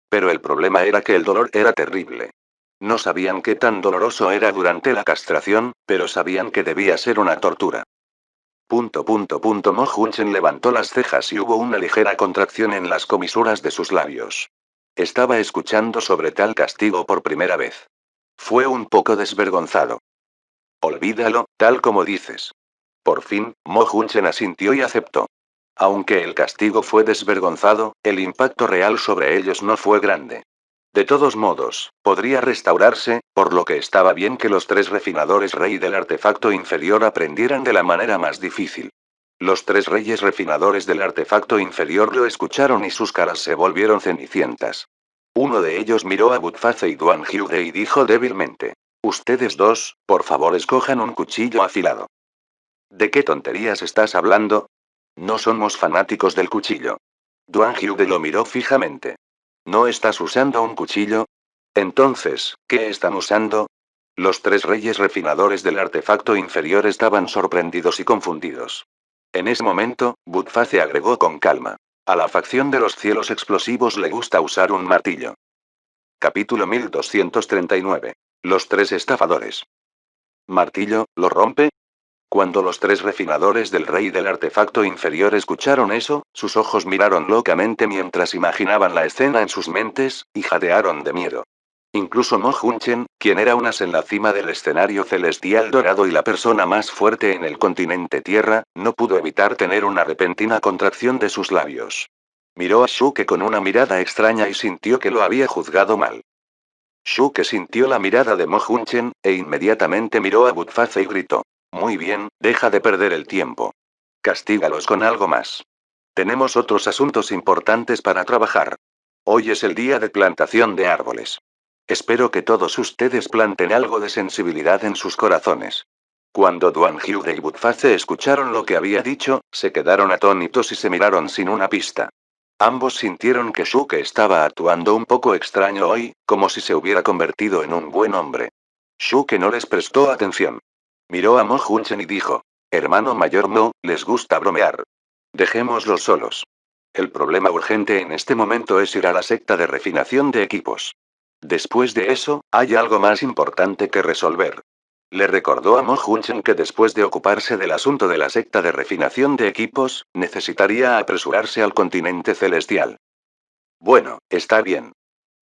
Pero el problema era que el dolor era terrible. No sabían qué tan doloroso era durante la castración, pero sabían que debía ser una tortura. Mo Junchen levantó las cejas y hubo una ligera contracción en las comisuras de sus labios. Estaba escuchando sobre tal castigo por primera vez. Fue un poco desvergonzado. Olvídalo, tal como dices. Por fin, Mo Junchen asintió y aceptó. Aunque el castigo fue desvergonzado, el impacto real sobre ellos no fue grande. De todos modos, podría restaurarse, por lo que estaba bien que los tres refinadores rey del artefacto inferior aprendieran de la manera más difícil. Los tres reyes refinadores del artefacto inferior lo escucharon y sus caras se volvieron cenicientas. Uno de ellos miró a Budface y Duan Hyude y dijo débilmente. Ustedes dos, por favor escojan un cuchillo afilado. ¿De qué tonterías estás hablando? No somos fanáticos del cuchillo. Duan Hyude lo miró fijamente. ¿No estás usando un cuchillo? Entonces, ¿qué están usando? Los tres reyes refinadores del artefacto inferior estaban sorprendidos y confundidos. En ese momento, Budface agregó con calma. A la facción de los cielos explosivos le gusta usar un martillo. Capítulo 1239. Los tres estafadores. ¿Martillo, lo rompe? Cuando los tres refinadores del rey del artefacto inferior escucharon eso, sus ojos miraron locamente mientras imaginaban la escena en sus mentes, y jadearon de miedo. Incluso Mo Hunchen, quien era un as en la cima del escenario celestial dorado y la persona más fuerte en el continente Tierra, no pudo evitar tener una repentina contracción de sus labios. Miró a Shuke con una mirada extraña y sintió que lo había juzgado mal. Shuke sintió la mirada de Mo Hunchen, e inmediatamente miró a Budface y gritó. Muy bien, deja de perder el tiempo. Castígalos con algo más. Tenemos otros asuntos importantes para trabajar. Hoy es el día de plantación de árboles. Espero que todos ustedes planten algo de sensibilidad en sus corazones. Cuando Duan Hyude y Budface escucharon lo que había dicho, se quedaron atónitos y se miraron sin una pista. Ambos sintieron que Shuke estaba actuando un poco extraño hoy, como si se hubiera convertido en un buen hombre. Shuke no les prestó atención. Miró a Mo Hunchen y dijo, hermano mayor no, les gusta bromear. Dejémoslos solos. El problema urgente en este momento es ir a la secta de refinación de equipos. Después de eso, hay algo más importante que resolver. Le recordó a Mo Hunchen que después de ocuparse del asunto de la secta de refinación de equipos, necesitaría apresurarse al continente celestial. Bueno, está bien.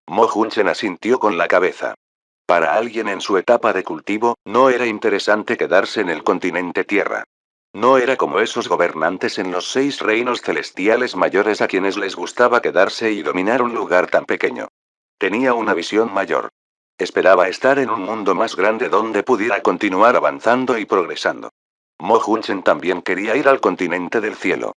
Mo Hunchen asintió con la cabeza. Para alguien en su etapa de cultivo, no era interesante quedarse en el continente Tierra. No era como esos gobernantes en los 6 reinos celestiales mayores a quienes les gustaba quedarse y dominar un lugar tan pequeño. Tenía una visión mayor. Esperaba estar en un mundo más grande donde pudiera continuar avanzando y progresando. Mo Hunchen también quería ir al continente del cielo.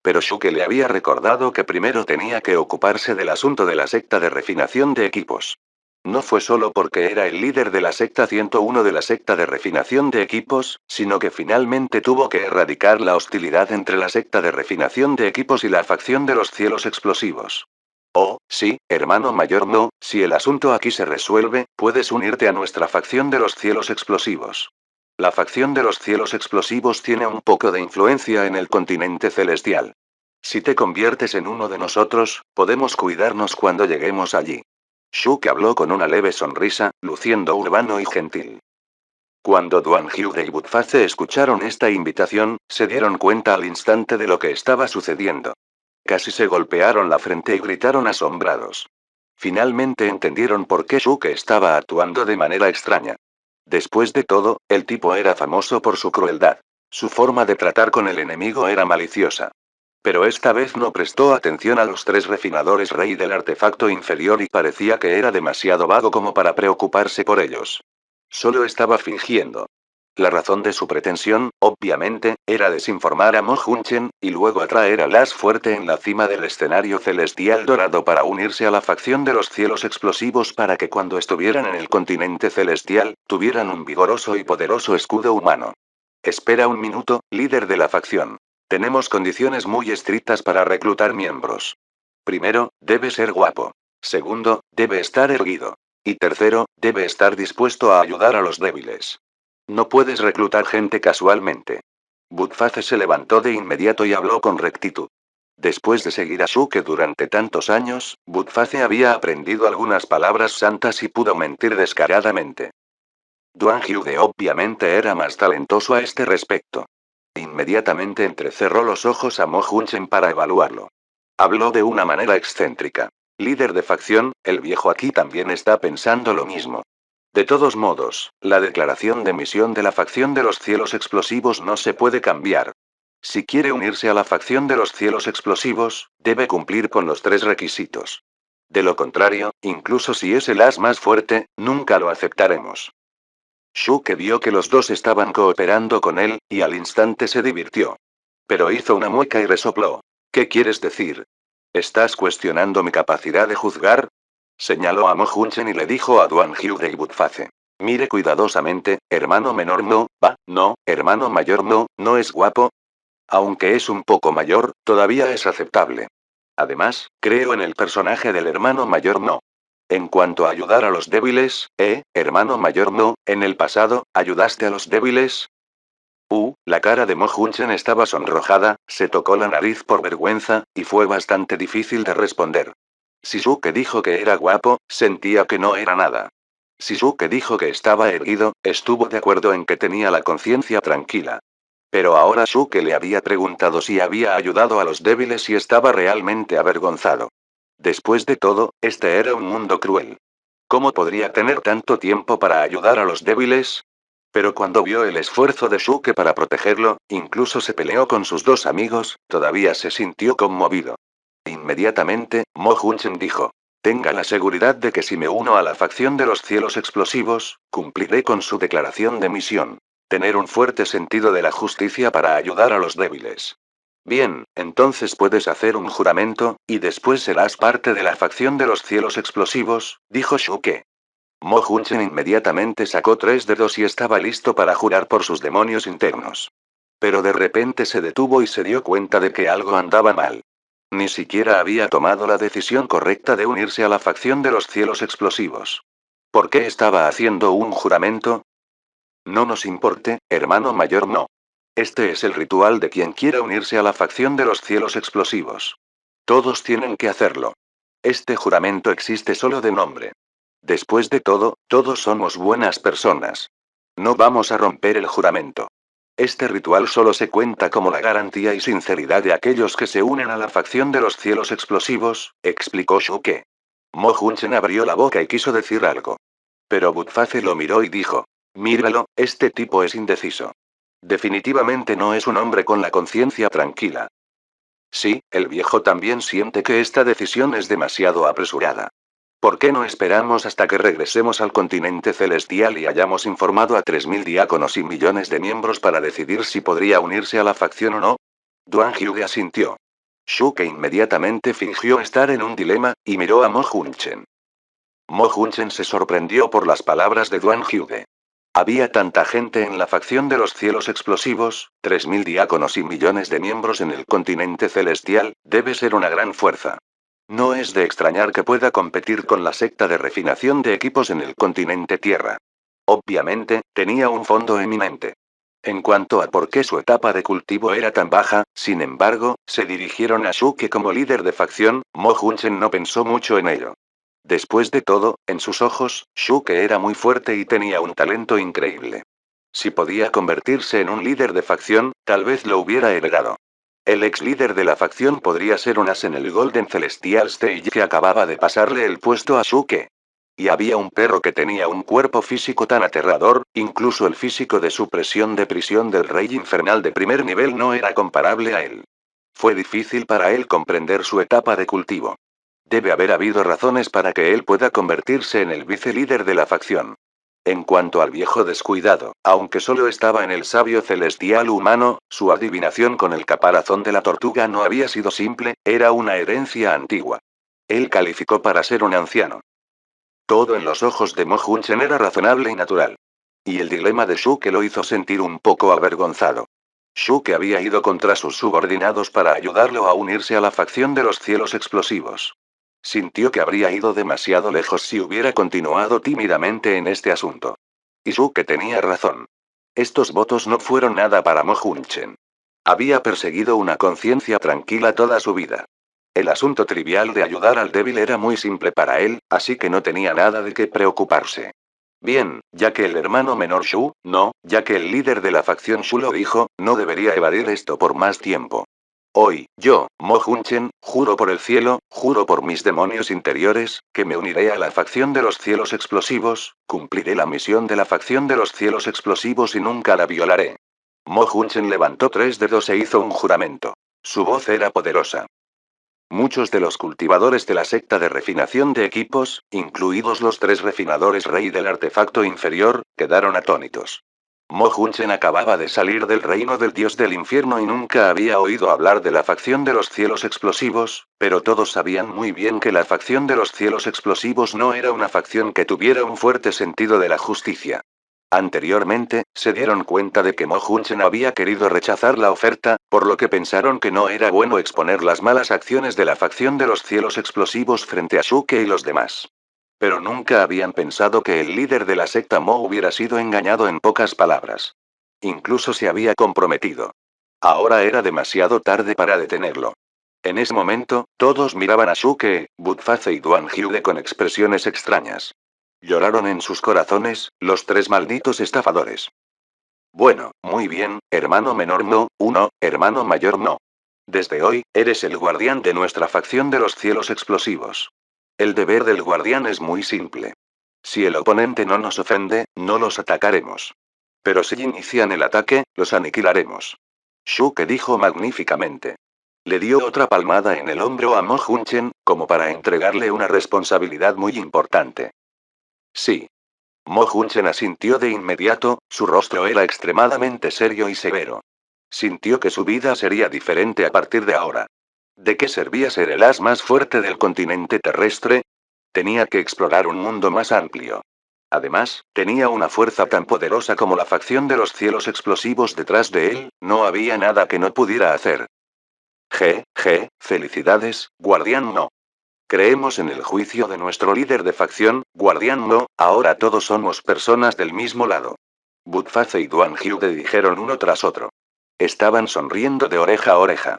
Pero Shuke le había recordado que primero tenía que ocuparse del asunto de la secta de refinación de equipos. No fue solo porque era el líder de la secta 101 de la secta de refinación de equipos, sino que finalmente tuvo que erradicar la hostilidad entre la secta de refinación de equipos y la facción de los cielos explosivos. Oh, sí, hermano mayor no, si el asunto aquí se resuelve, puedes unirte a nuestra facción de los cielos explosivos. La facción de los cielos explosivos tiene un poco de influencia en el continente celestial. Si te conviertes en uno de nosotros, podemos cuidarnos cuando lleguemos allí. Shuke habló con una leve sonrisa, luciendo urbano y gentil. Cuando Duan Hyude y Budface escucharon esta invitación, se dieron cuenta al instante de lo que estaba sucediendo. Casi se golpearon la frente y gritaron asombrados. Finalmente entendieron por qué Shuke estaba actuando de manera extraña. Después de todo, el tipo era famoso por su crueldad. Su forma de tratar con el enemigo era maliciosa. Pero esta vez no prestó atención a los 3 refinadores rey del artefacto inferior y parecía que era demasiado vago como para preocuparse por ellos. Solo estaba fingiendo. La razón de su pretensión, obviamente, era desinformar a Mo Hunchen, y luego atraer al as fuerte en la cima del escenario celestial dorado para unirse a la facción de los cielos explosivos para que cuando estuvieran en el continente celestial, tuvieran un vigoroso y poderoso escudo humano. Espera un minuto, líder de la facción. Tenemos condiciones muy estrictas para reclutar miembros. Primero, debe ser guapo. Segundo, debe estar erguido. Y tercero, debe estar dispuesto a ayudar a los débiles. No puedes reclutar gente casualmente. Budface se levantó de inmediato y habló con rectitud. Después de seguir a Shuke durante tantos años, Budface había aprendido algunas palabras santas y pudo mentir descaradamente. Duan Hyude obviamente era más talentoso a este respecto. Inmediatamente entrecerró los ojos a Mo Hunchen para evaluarlo. Habló de una manera excéntrica. Líder de facción, el viejo aquí también está pensando lo mismo. De todos modos, la declaración de misión de la facción de los cielos explosivos no se puede cambiar. Si quiere unirse a la facción de los cielos explosivos, debe cumplir con los 3 requisitos. De lo contrario, incluso si es el as más fuerte, nunca lo aceptaremos. Shuke vio que los dos estaban cooperando con él, y al instante se divirtió. Pero hizo una mueca y resopló. ¿Qué quieres decir? ¿Estás cuestionando mi capacidad de juzgar? Señaló a Mo Hunchen y le dijo a Duan Hyude y Budface. Mire cuidadosamente, hermano menor no, hermano mayor no es guapo. Aunque es un poco mayor, todavía es aceptable. Además, creo en el personaje del hermano mayor no. En cuanto a ayudar a los débiles, hermano mayor no, en el pasado, ¿ayudaste a los débiles? La cara de Mo Hunchen estaba sonrojada, se tocó la nariz por vergüenza, y fue bastante difícil de responder. Si Shuke dijo que era guapo, sentía que no era nada. Si Shuke dijo que estaba erguido, estuvo de acuerdo en que tenía la conciencia tranquila. Pero ahora Shuke le había preguntado si había ayudado a los débiles y estaba realmente avergonzado. Después de todo, este era un mundo cruel. ¿Cómo podría tener tanto tiempo para ayudar a los débiles? Pero cuando vio el esfuerzo de Shuke para protegerlo, incluso se peleó con sus dos amigos, todavía se sintió conmovido. Inmediatamente, Mo Hunchen dijo: tenga la seguridad de que si me uno a la facción de los cielos explosivos, cumpliré con su declaración de misión. Tener un fuerte sentido de la justicia para ayudar a los débiles. Bien, entonces puedes hacer un juramento, y después serás parte de la facción de los cielos explosivos, dijo Shuke. Mo Hunchen inmediatamente sacó 3 dedos y estaba listo para jurar por sus demonios internos. Pero de repente se detuvo y se dio cuenta de que algo andaba mal. Ni siquiera había tomado la decisión correcta de unirse a la facción de los cielos explosivos. ¿Por qué estaba haciendo un juramento? No nos importe, hermano mayor, no. Este es el ritual de quien quiera unirse a la facción de los cielos explosivos. Todos tienen que hacerlo. Este juramento existe solo de nombre. Después de todo, todos somos buenas personas. No vamos a romper el juramento. Este ritual solo se cuenta como la garantía y sinceridad de aquellos que se unen a la facción de los cielos explosivos, explicó Shuke. Mo Hunchen abrió la boca y quiso decir algo. Pero Butface lo miró y dijo: míralo, este tipo es indeciso. Definitivamente no es un hombre con la conciencia tranquila. Sí, el viejo también siente que esta decisión es demasiado apresurada. ¿Por qué no esperamos hasta que regresemos al continente celestial y hayamos informado a 3000 diáconos y millones de miembros para decidir si podría unirse a la facción o no? Duan Hyuge asintió. Shuke inmediatamente fingió estar en un dilema, y miró a Mo Hunchen. Mo Hunchen se sorprendió por las palabras de Duan Hyuge. Había tanta gente en la facción de los cielos explosivos, 3000 diáconos y millones de miembros en el continente celestial, debe ser una gran fuerza. No es de extrañar que pueda competir con la secta de refinación de equipos en el continente Tierra. Obviamente, tenía un fondo eminente. En cuanto a por qué su etapa de cultivo era tan baja, sin embargo, se dirigieron a Shuke como líder de facción. Mo Hunchen no pensó mucho en ello. Después de todo, en sus ojos, Shuke era muy fuerte y tenía un talento increíble. Si podía convertirse en un líder de facción, tal vez lo hubiera heredado. El ex líder de la facción podría ser un as en el Golden Celestial Stage que acababa de pasarle el puesto a Shuke. Y había un perro que tenía un cuerpo físico tan aterrador, incluso el físico de supresión de prisión del Rey Infernal de primer nivel no era comparable a él. Fue difícil para él comprender su etapa de cultivo. Debe haber habido razones para que él pueda convertirse en el vicelíder de la facción. En cuanto al viejo descuidado, aunque solo estaba en el sabio celestial humano, su adivinación con el caparazón de la tortuga no había sido simple, era una herencia antigua. Él calificó para ser un anciano. Todo en los ojos de Mo Hunchen era razonable y natural. Y el dilema de Shuke lo hizo sentir un poco avergonzado. Shuke había ido contra sus subordinados para ayudarlo a unirse a la facción de los cielos explosivos. Sintió que habría ido demasiado lejos si hubiera continuado tímidamente en este asunto. Y Shuke tenía razón. Estos votos no fueron nada para Mo Hunchen. Había perseguido una conciencia tranquila toda su vida. El asunto trivial de ayudar al débil era muy simple para él, así que no tenía nada de qué preocuparse. Bien, ya que el hermano menor Shu, no, ya que el líder de la facción Shu lo dijo, no debería evadir esto por más tiempo. Hoy, yo, Mo Hunchen, juro por el cielo, juro por mis demonios interiores, que me uniré a la facción de los cielos explosivos, cumpliré la misión de la facción de los cielos explosivos y nunca la violaré. Mo Hunchen levantó 3 dedos e hizo un juramento. Su voz era poderosa. Muchos de los cultivadores de la secta de refinación de equipos, incluidos los 3 refinadores rey del artefacto inferior, quedaron atónitos. Mo Hunchen acababa de salir del reino del dios del infierno y nunca había oído hablar de la facción de los cielos explosivos, pero todos sabían muy bien que la facción de los cielos explosivos no era una facción que tuviera un fuerte sentido de la justicia. Anteriormente, se dieron cuenta de que Mo Hunchen había querido rechazar la oferta, por lo que pensaron que no era bueno exponer las malas acciones de la facción de los cielos explosivos frente a Shuke y los demás. Pero nunca habían pensado que el líder de la secta Mo hubiera sido engañado en pocas palabras. Incluso se había comprometido. Ahora era demasiado tarde para detenerlo. En ese momento, todos miraban a Shuke, Butface y Duan Hyude con expresiones extrañas. Lloraron en sus corazones, los 3 malditos estafadores. Bueno, muy bien, hermano menor no, uno, hermano mayor no. Desde hoy, eres el guardián de nuestra facción de los cielos explosivos. El deber del guardián es muy simple. Si el oponente no nos ofende, no los atacaremos. Pero si inician el ataque, los aniquilaremos. Shuke dijo magníficamente. Le dio otra palmada en el hombro a Mo Hunchen, como para entregarle una responsabilidad muy importante. Sí. Mo Hunchen asintió de inmediato, su rostro era extremadamente serio y severo. Sintió que su vida sería diferente a partir de ahora. ¿De qué servía ser el as más fuerte del continente terrestre? Tenía que explorar un mundo más amplio. Además, tenía una fuerza tan poderosa como la facción de los cielos explosivos detrás de él, no había nada que no pudiera hacer. Felicidades, Guardián No. Creemos en el juicio de nuestro líder de facción, Guardián No, ahora todos somos personas del mismo lado. Butface y Duan Hyude dijeron uno tras otro. Estaban sonriendo de oreja a oreja.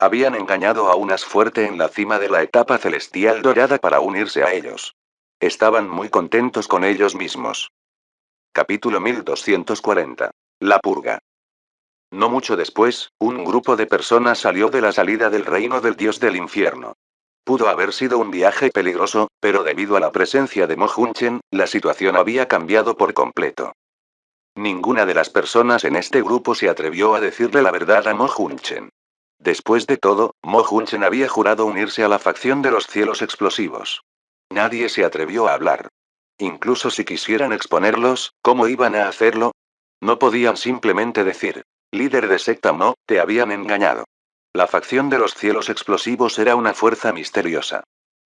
Habían engañado a un as fuerte en la cima de la etapa celestial dorada para unirse a ellos. Estaban muy contentos con ellos mismos. Capítulo 1240. La purga. No mucho después, un grupo de personas salió de la salida del reino del dios del infierno. Pudo haber sido un viaje peligroso, pero debido a la presencia de Mo Hunchen, la situación había cambiado por completo. Ninguna de las personas en este grupo se atrevió a decirle la verdad a Mo Hunchen. Después de todo, Mo Hunchen había jurado unirse a la facción de los cielos explosivos. Nadie se atrevió a hablar. Incluso si quisieran exponerlos, ¿cómo iban a hacerlo? No podían simplemente decir, líder de secta Mo, te habían engañado. La facción de los cielos explosivos era una fuerza misteriosa.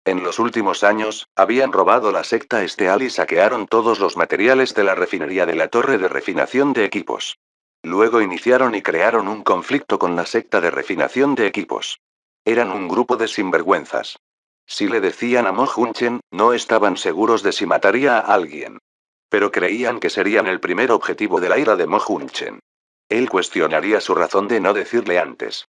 En los últimos años, habían robado la secta esteal y saquearon todos los materiales de la refinería de la torre de refinación de equipos. Luego iniciaron y crearon un conflicto con la secta de refinación de equipos. Eran un grupo de sinvergüenzas. Si le decían a Mo Hunchen, no estaban seguros de si mataría a alguien. Pero creían que serían el primer objetivo de la ira de Mo Hunchen. Él cuestionaría su razón de no decirle antes.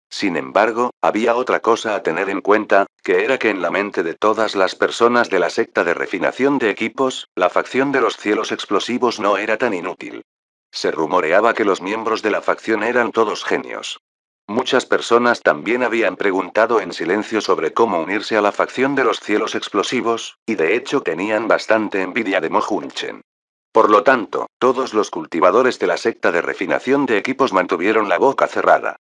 Sin embargo, había otra cosa a tener en cuenta, que era que en la mente de todas las personas de la secta de refinación de equipos, la facción de los cielos explosivos no era tan inútil. Se rumoreaba que los miembros de la facción eran todos genios. Muchas personas también habían preguntado en silencio sobre cómo unirse a la facción de los cielos explosivos, y de hecho tenían bastante envidia de Mo Hunchen. Por lo tanto, todos los cultivadores de la secta de refinación de equipos mantuvieron la boca cerrada.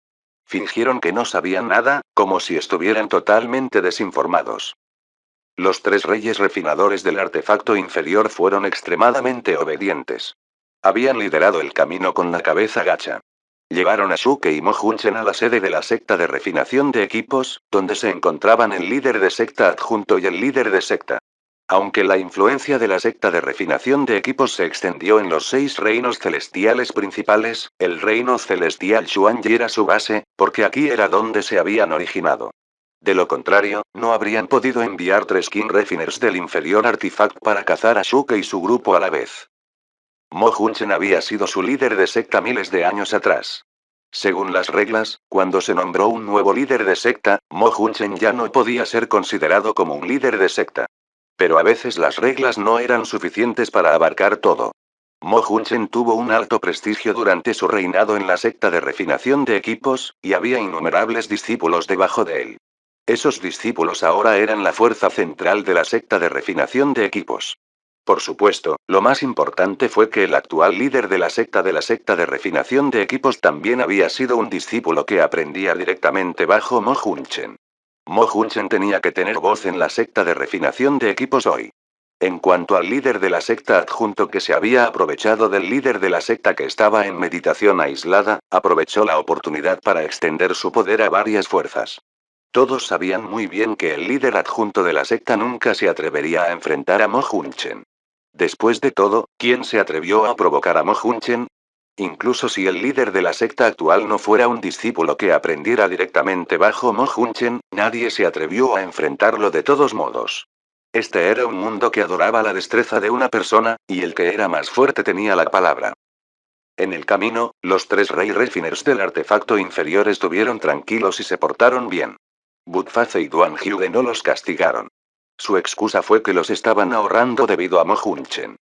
Fingieron que no sabían nada, como si estuvieran totalmente desinformados. Los tres reyes refinadores del artefacto inferior fueron extremadamente obedientes. Habían liderado el camino con la cabeza gacha. Llevaron a Shuke y Mo Hunchen a la sede de la secta de refinación de equipos, donde se encontraban el líder de secta adjunto y el líder de secta. Aunque la influencia de la secta de refinación de equipos se extendió en los 6 reinos celestiales principales, el reino celestial Xuanyi era su base, porque aquí era donde se habían originado. De lo contrario, no habrían podido enviar 3 King Refiners del inferior artifact para cazar a Shuke y su grupo a la vez. Mo Hunchen había sido su líder de secta miles de años atrás. Según las reglas, cuando se nombró un nuevo líder de secta, Mo Hunchen ya no podía ser considerado como un líder de secta. Pero a veces las reglas no eran suficientes para abarcar todo. Mo Hunchen tuvo un alto prestigio durante su reinado en la secta de refinación de equipos, y había innumerables discípulos debajo de él. Esos discípulos ahora eran la fuerza central de la secta de refinación de equipos. Por supuesto, lo más importante fue que el actual líder de la secta de refinación de equipos también había sido un discípulo que aprendía directamente bajo Mo Hunchen. Mo Hunchen tenía que tener voz en la secta de refinación de equipos hoy. En cuanto al líder de la secta adjunto que se había aprovechado del líder de la secta que estaba en meditación aislada, aprovechó la oportunidad para extender su poder a varias fuerzas. Todos sabían muy bien que el líder adjunto de la secta nunca se atrevería a enfrentar a Mo Hunchen. Después de todo, ¿quién se atrevió a provocar a Mo Hunchen? Incluso si el líder de la secta actual no fuera un discípulo que aprendiera directamente bajo Mo Hunchen, nadie se atrevió a enfrentarlo de todos modos. Este era un mundo que adoraba la destreza de una persona, y el que era más fuerte tenía la palabra. En el camino, los 3 Rey Refiners del artefacto inferior estuvieron tranquilos y se portaron bien. Butface y Duan Hyude no los castigaron. Su excusa fue que los estaban ahorrando debido a Mo Hunchen.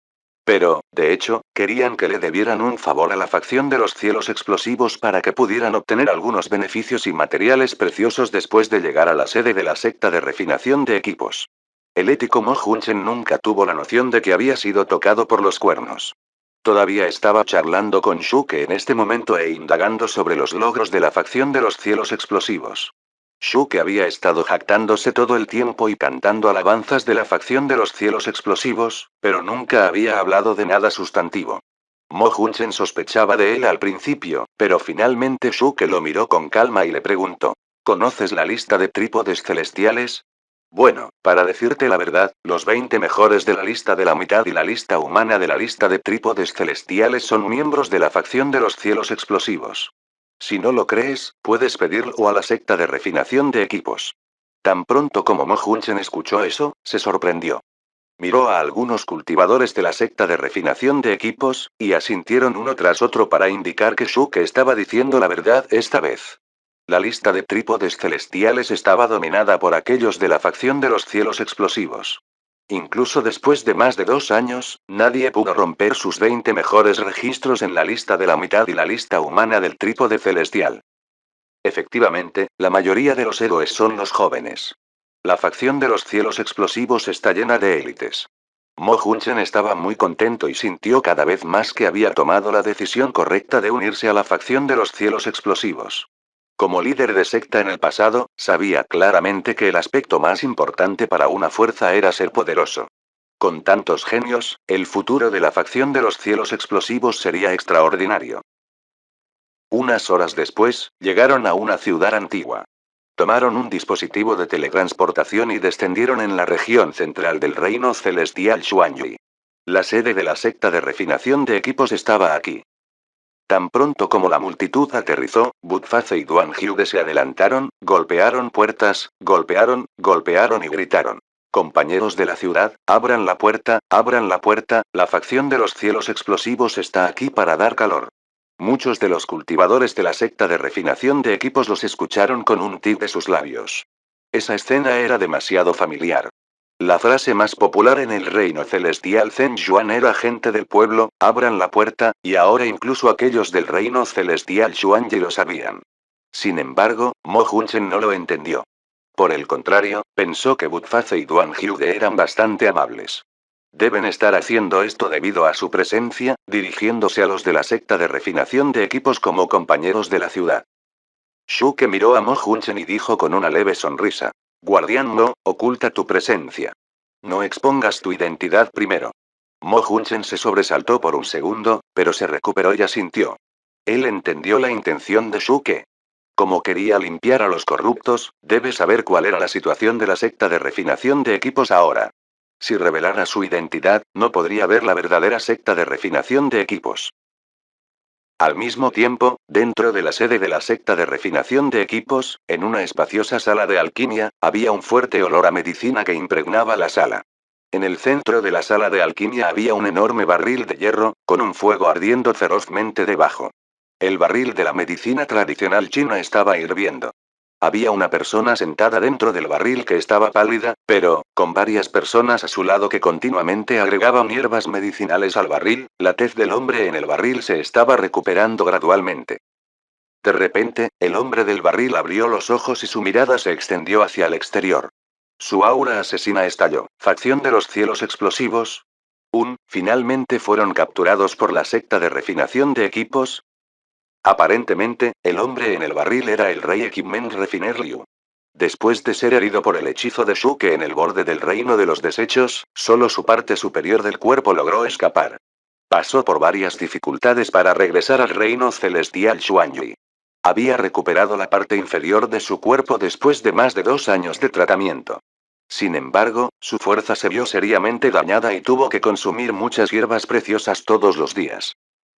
Pero, de hecho, querían que le debieran un favor a la facción de los cielos explosivos para que pudieran obtener algunos beneficios y materiales preciosos después de llegar a la sede de la secta de refinación de equipos. El ético Mo Hunchen nunca tuvo la noción de que había sido tocado por los cuernos. Todavía estaba charlando con Shuke en este momento e indagando sobre los logros de la facción de los cielos explosivos. Shuke había estado jactándose todo el tiempo y cantando alabanzas de la facción de los cielos explosivos, pero nunca había hablado de nada sustantivo. Mo Hunchen sospechaba de él al principio, pero finalmente Shuke lo miró con calma y le preguntó: ¿Conoces la lista de trípodes celestiales? Bueno, para decirte la verdad, los 20 mejores de la lista de la mitad y la lista humana de la lista de trípodes celestiales son miembros de la facción de los cielos explosivos. Si no lo crees, puedes pedirlo a la secta de refinación de equipos. Tan pronto como Mo Hunchen escuchó eso, se sorprendió. Miró a algunos cultivadores de la secta de refinación de equipos, y asintieron uno tras otro para indicar que Shuke estaba diciendo la verdad esta vez. La lista de trípodes celestiales estaba dominada por aquellos de la facción de los cielos explosivos. Incluso después de más de 2 años, nadie pudo romper sus 20 mejores registros en la lista de la mitad y la lista humana del trípode celestial. Efectivamente, la mayoría de los héroes son los jóvenes. La facción de los cielos explosivos está llena de élites. Mo Hunchen estaba muy contento y sintió cada vez más que había tomado la decisión correcta de unirse a la facción de los cielos explosivos. Como líder de secta en el pasado, sabía claramente que el aspecto más importante para una fuerza era ser poderoso. Con tantos genios, el futuro de la facción de los cielos explosivos sería extraordinario. Unas horas después, llegaron a una ciudad antigua. Tomaron un dispositivo de teletransportación y descendieron en la región central del reino celestial Xuanyi. La sede de la secta de refinación de equipos estaba aquí. Tan pronto como la multitud aterrizó, Budface y Duan Hyude se adelantaron, golpearon puertas, golpearon y gritaron: «Compañeros de la ciudad, abran la puerta, la facción de los cielos explosivos está aquí para dar calor». Muchos de los cultivadores de la secta de refinación de equipos los escucharon con un tic de sus labios. Esa escena era demasiado familiar. La frase más popular en el reino celestial Zen Yuan era: gente del pueblo, abran la puerta, y ahora incluso aquellos del reino celestial Xuanyi lo sabían. Sin embargo, Mo Hunchen no lo entendió. Por el contrario, pensó que Budface y Duan Hyude eran bastante amables. Deben estar haciendo esto debido a su presencia, dirigiéndose a los de la secta de refinación de equipos como compañeros de la ciudad. Shuke miró a Mo Hunchen y dijo con una leve sonrisa: «Guardián Mo, oculta tu presencia. No expongas tu identidad primero». Mo Hunchen se sobresaltó por un segundo, pero se recuperó y asintió. Él entendió la intención de Shuke. Como quería limpiar a los corruptos, debe saber cuál era la situación de la secta de refinación de equipos ahora. Si revelara su identidad, no podría ver la verdadera secta de refinación de equipos. Al mismo tiempo, dentro de la sede de la secta de refinación de equipos, en una espaciosa sala de alquimia, había un fuerte olor a medicina que impregnaba la sala. En el centro de la sala de alquimia había un enorme barril de hierro, con un fuego ardiendo ferozmente debajo. El barril de la medicina tradicional china estaba hirviendo. Había una persona sentada dentro del barril que estaba pálida, pero, con varias personas a su lado que continuamente agregaban hierbas medicinales al barril, la tez del hombre en el barril se estaba recuperando gradualmente. De repente, el hombre del barril abrió los ojos y su mirada se extendió hacia el exterior. Su aura asesina estalló. ¿Facción de los cielos explosivos? Finalmente fueron capturados por la secta de refinación de equipos. Aparentemente, el hombre en el barril era el rey Equipment Refiner Liu. Después de ser herido por el hechizo de Shuke en el borde del reino de los desechos, solo su parte superior del cuerpo logró escapar. Pasó por varias dificultades para regresar al reino celestial Xuanyi. Había recuperado la parte inferior de su cuerpo después de más de 2 años de tratamiento. Sin embargo, su fuerza se vio seriamente dañada y tuvo que consumir muchas hierbas preciosas todos los días.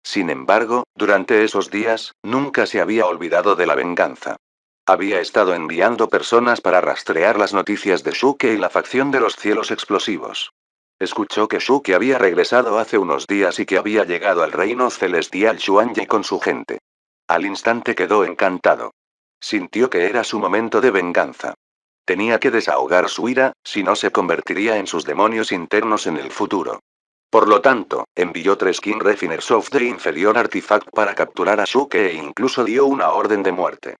Sin embargo, durante esos días, nunca se había olvidado de la venganza. Había estado enviando personas para rastrear las noticias de Shuke y la facción de los cielos explosivos. Escuchó que Shuke había regresado hace unos días y que había llegado al reino celestial Xuanyi con su gente. Al instante quedó encantado. Sintió que era su momento de venganza. Tenía que desahogar su ira, si no se convertiría en sus demonios internos en el futuro. Por lo tanto, envió 3 King Refiners of the Inferior Artifact para capturar a Shuke e incluso dio una orden de muerte.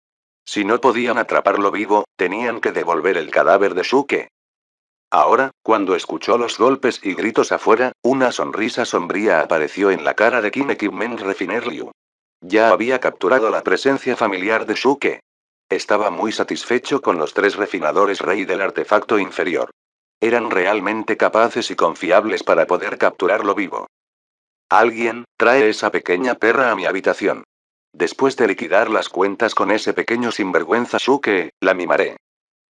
Si no podían atraparlo vivo, tenían que devolver el cadáver de Shuke. Ahora, cuando escuchó los golpes y gritos afuera, una sonrisa sombría apareció en la cara de Kim Equipment Refiner Liu. Ya había capturado la presencia familiar de Shuke. Estaba muy satisfecho con los 3 refinadores rey del artefacto inferior. Eran realmente capaces y confiables para poder capturarlo vivo. Alguien, trae esa pequeña perra a mi habitación. Después de liquidar las cuentas con ese pequeño sinvergüenza Shuke, la mimaré.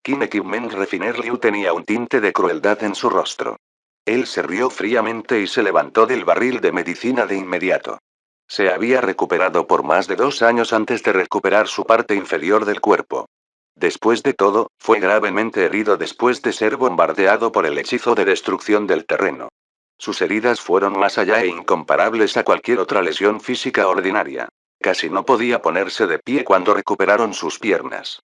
Kim Equipment Refiner Liu tenía un tinte de crueldad en su rostro. Él se rió fríamente y se levantó del barril de medicina de inmediato. Se había recuperado por más de 2 años antes de recuperar su parte inferior del cuerpo. Después de todo, fue gravemente herido después de ser bombardeado por el hechizo de destrucción del terreno. Sus heridas fueron más allá e incomparables a cualquier otra lesión física ordinaria. Casi no podía ponerse de pie cuando recuperaron sus piernas.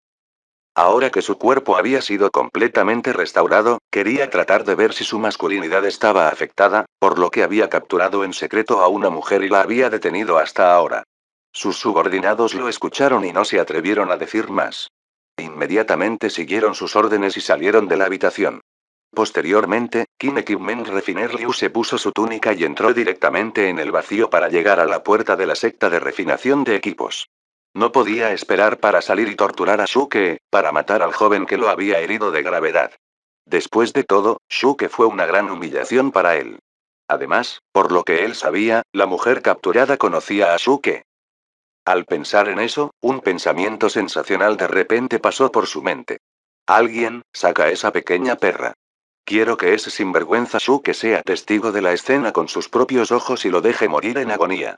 Ahora que su cuerpo había sido completamente restaurado, quería tratar de ver si su masculinidad estaba afectada, por lo que había capturado en secreto a una mujer y la había detenido hasta ahora. Sus subordinados lo escucharon y no se atrevieron a decir más. Inmediatamente siguieron sus órdenes y salieron de la habitación. Posteriormente, Kim Equipment Refiner Liu se puso su túnica y entró directamente en el vacío para llegar a la puerta de la secta de refinación de equipos. No podía esperar para salir y torturar a Shuke, para matar al joven que lo había herido de gravedad. Después de todo, Shuke fue una gran humillación para él. Además, por lo que él sabía, la mujer capturada conocía a Shuke. Al pensar en eso, un pensamiento sensacional de repente pasó por su mente. Alguien, saca a esa pequeña perra. Quiero que ese sinvergüenza Shuke sea testigo de la escena con sus propios ojos y lo deje morir en agonía.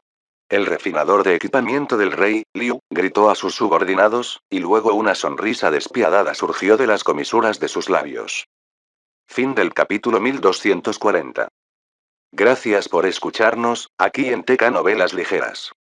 El refinador de equipamiento del rey, Liu, gritó a sus subordinados, y luego una sonrisa despiadada surgió de las comisuras de sus labios. Fin del capítulo 1240. Gracias por escucharnos, aquí en TK Novelas Ligeras.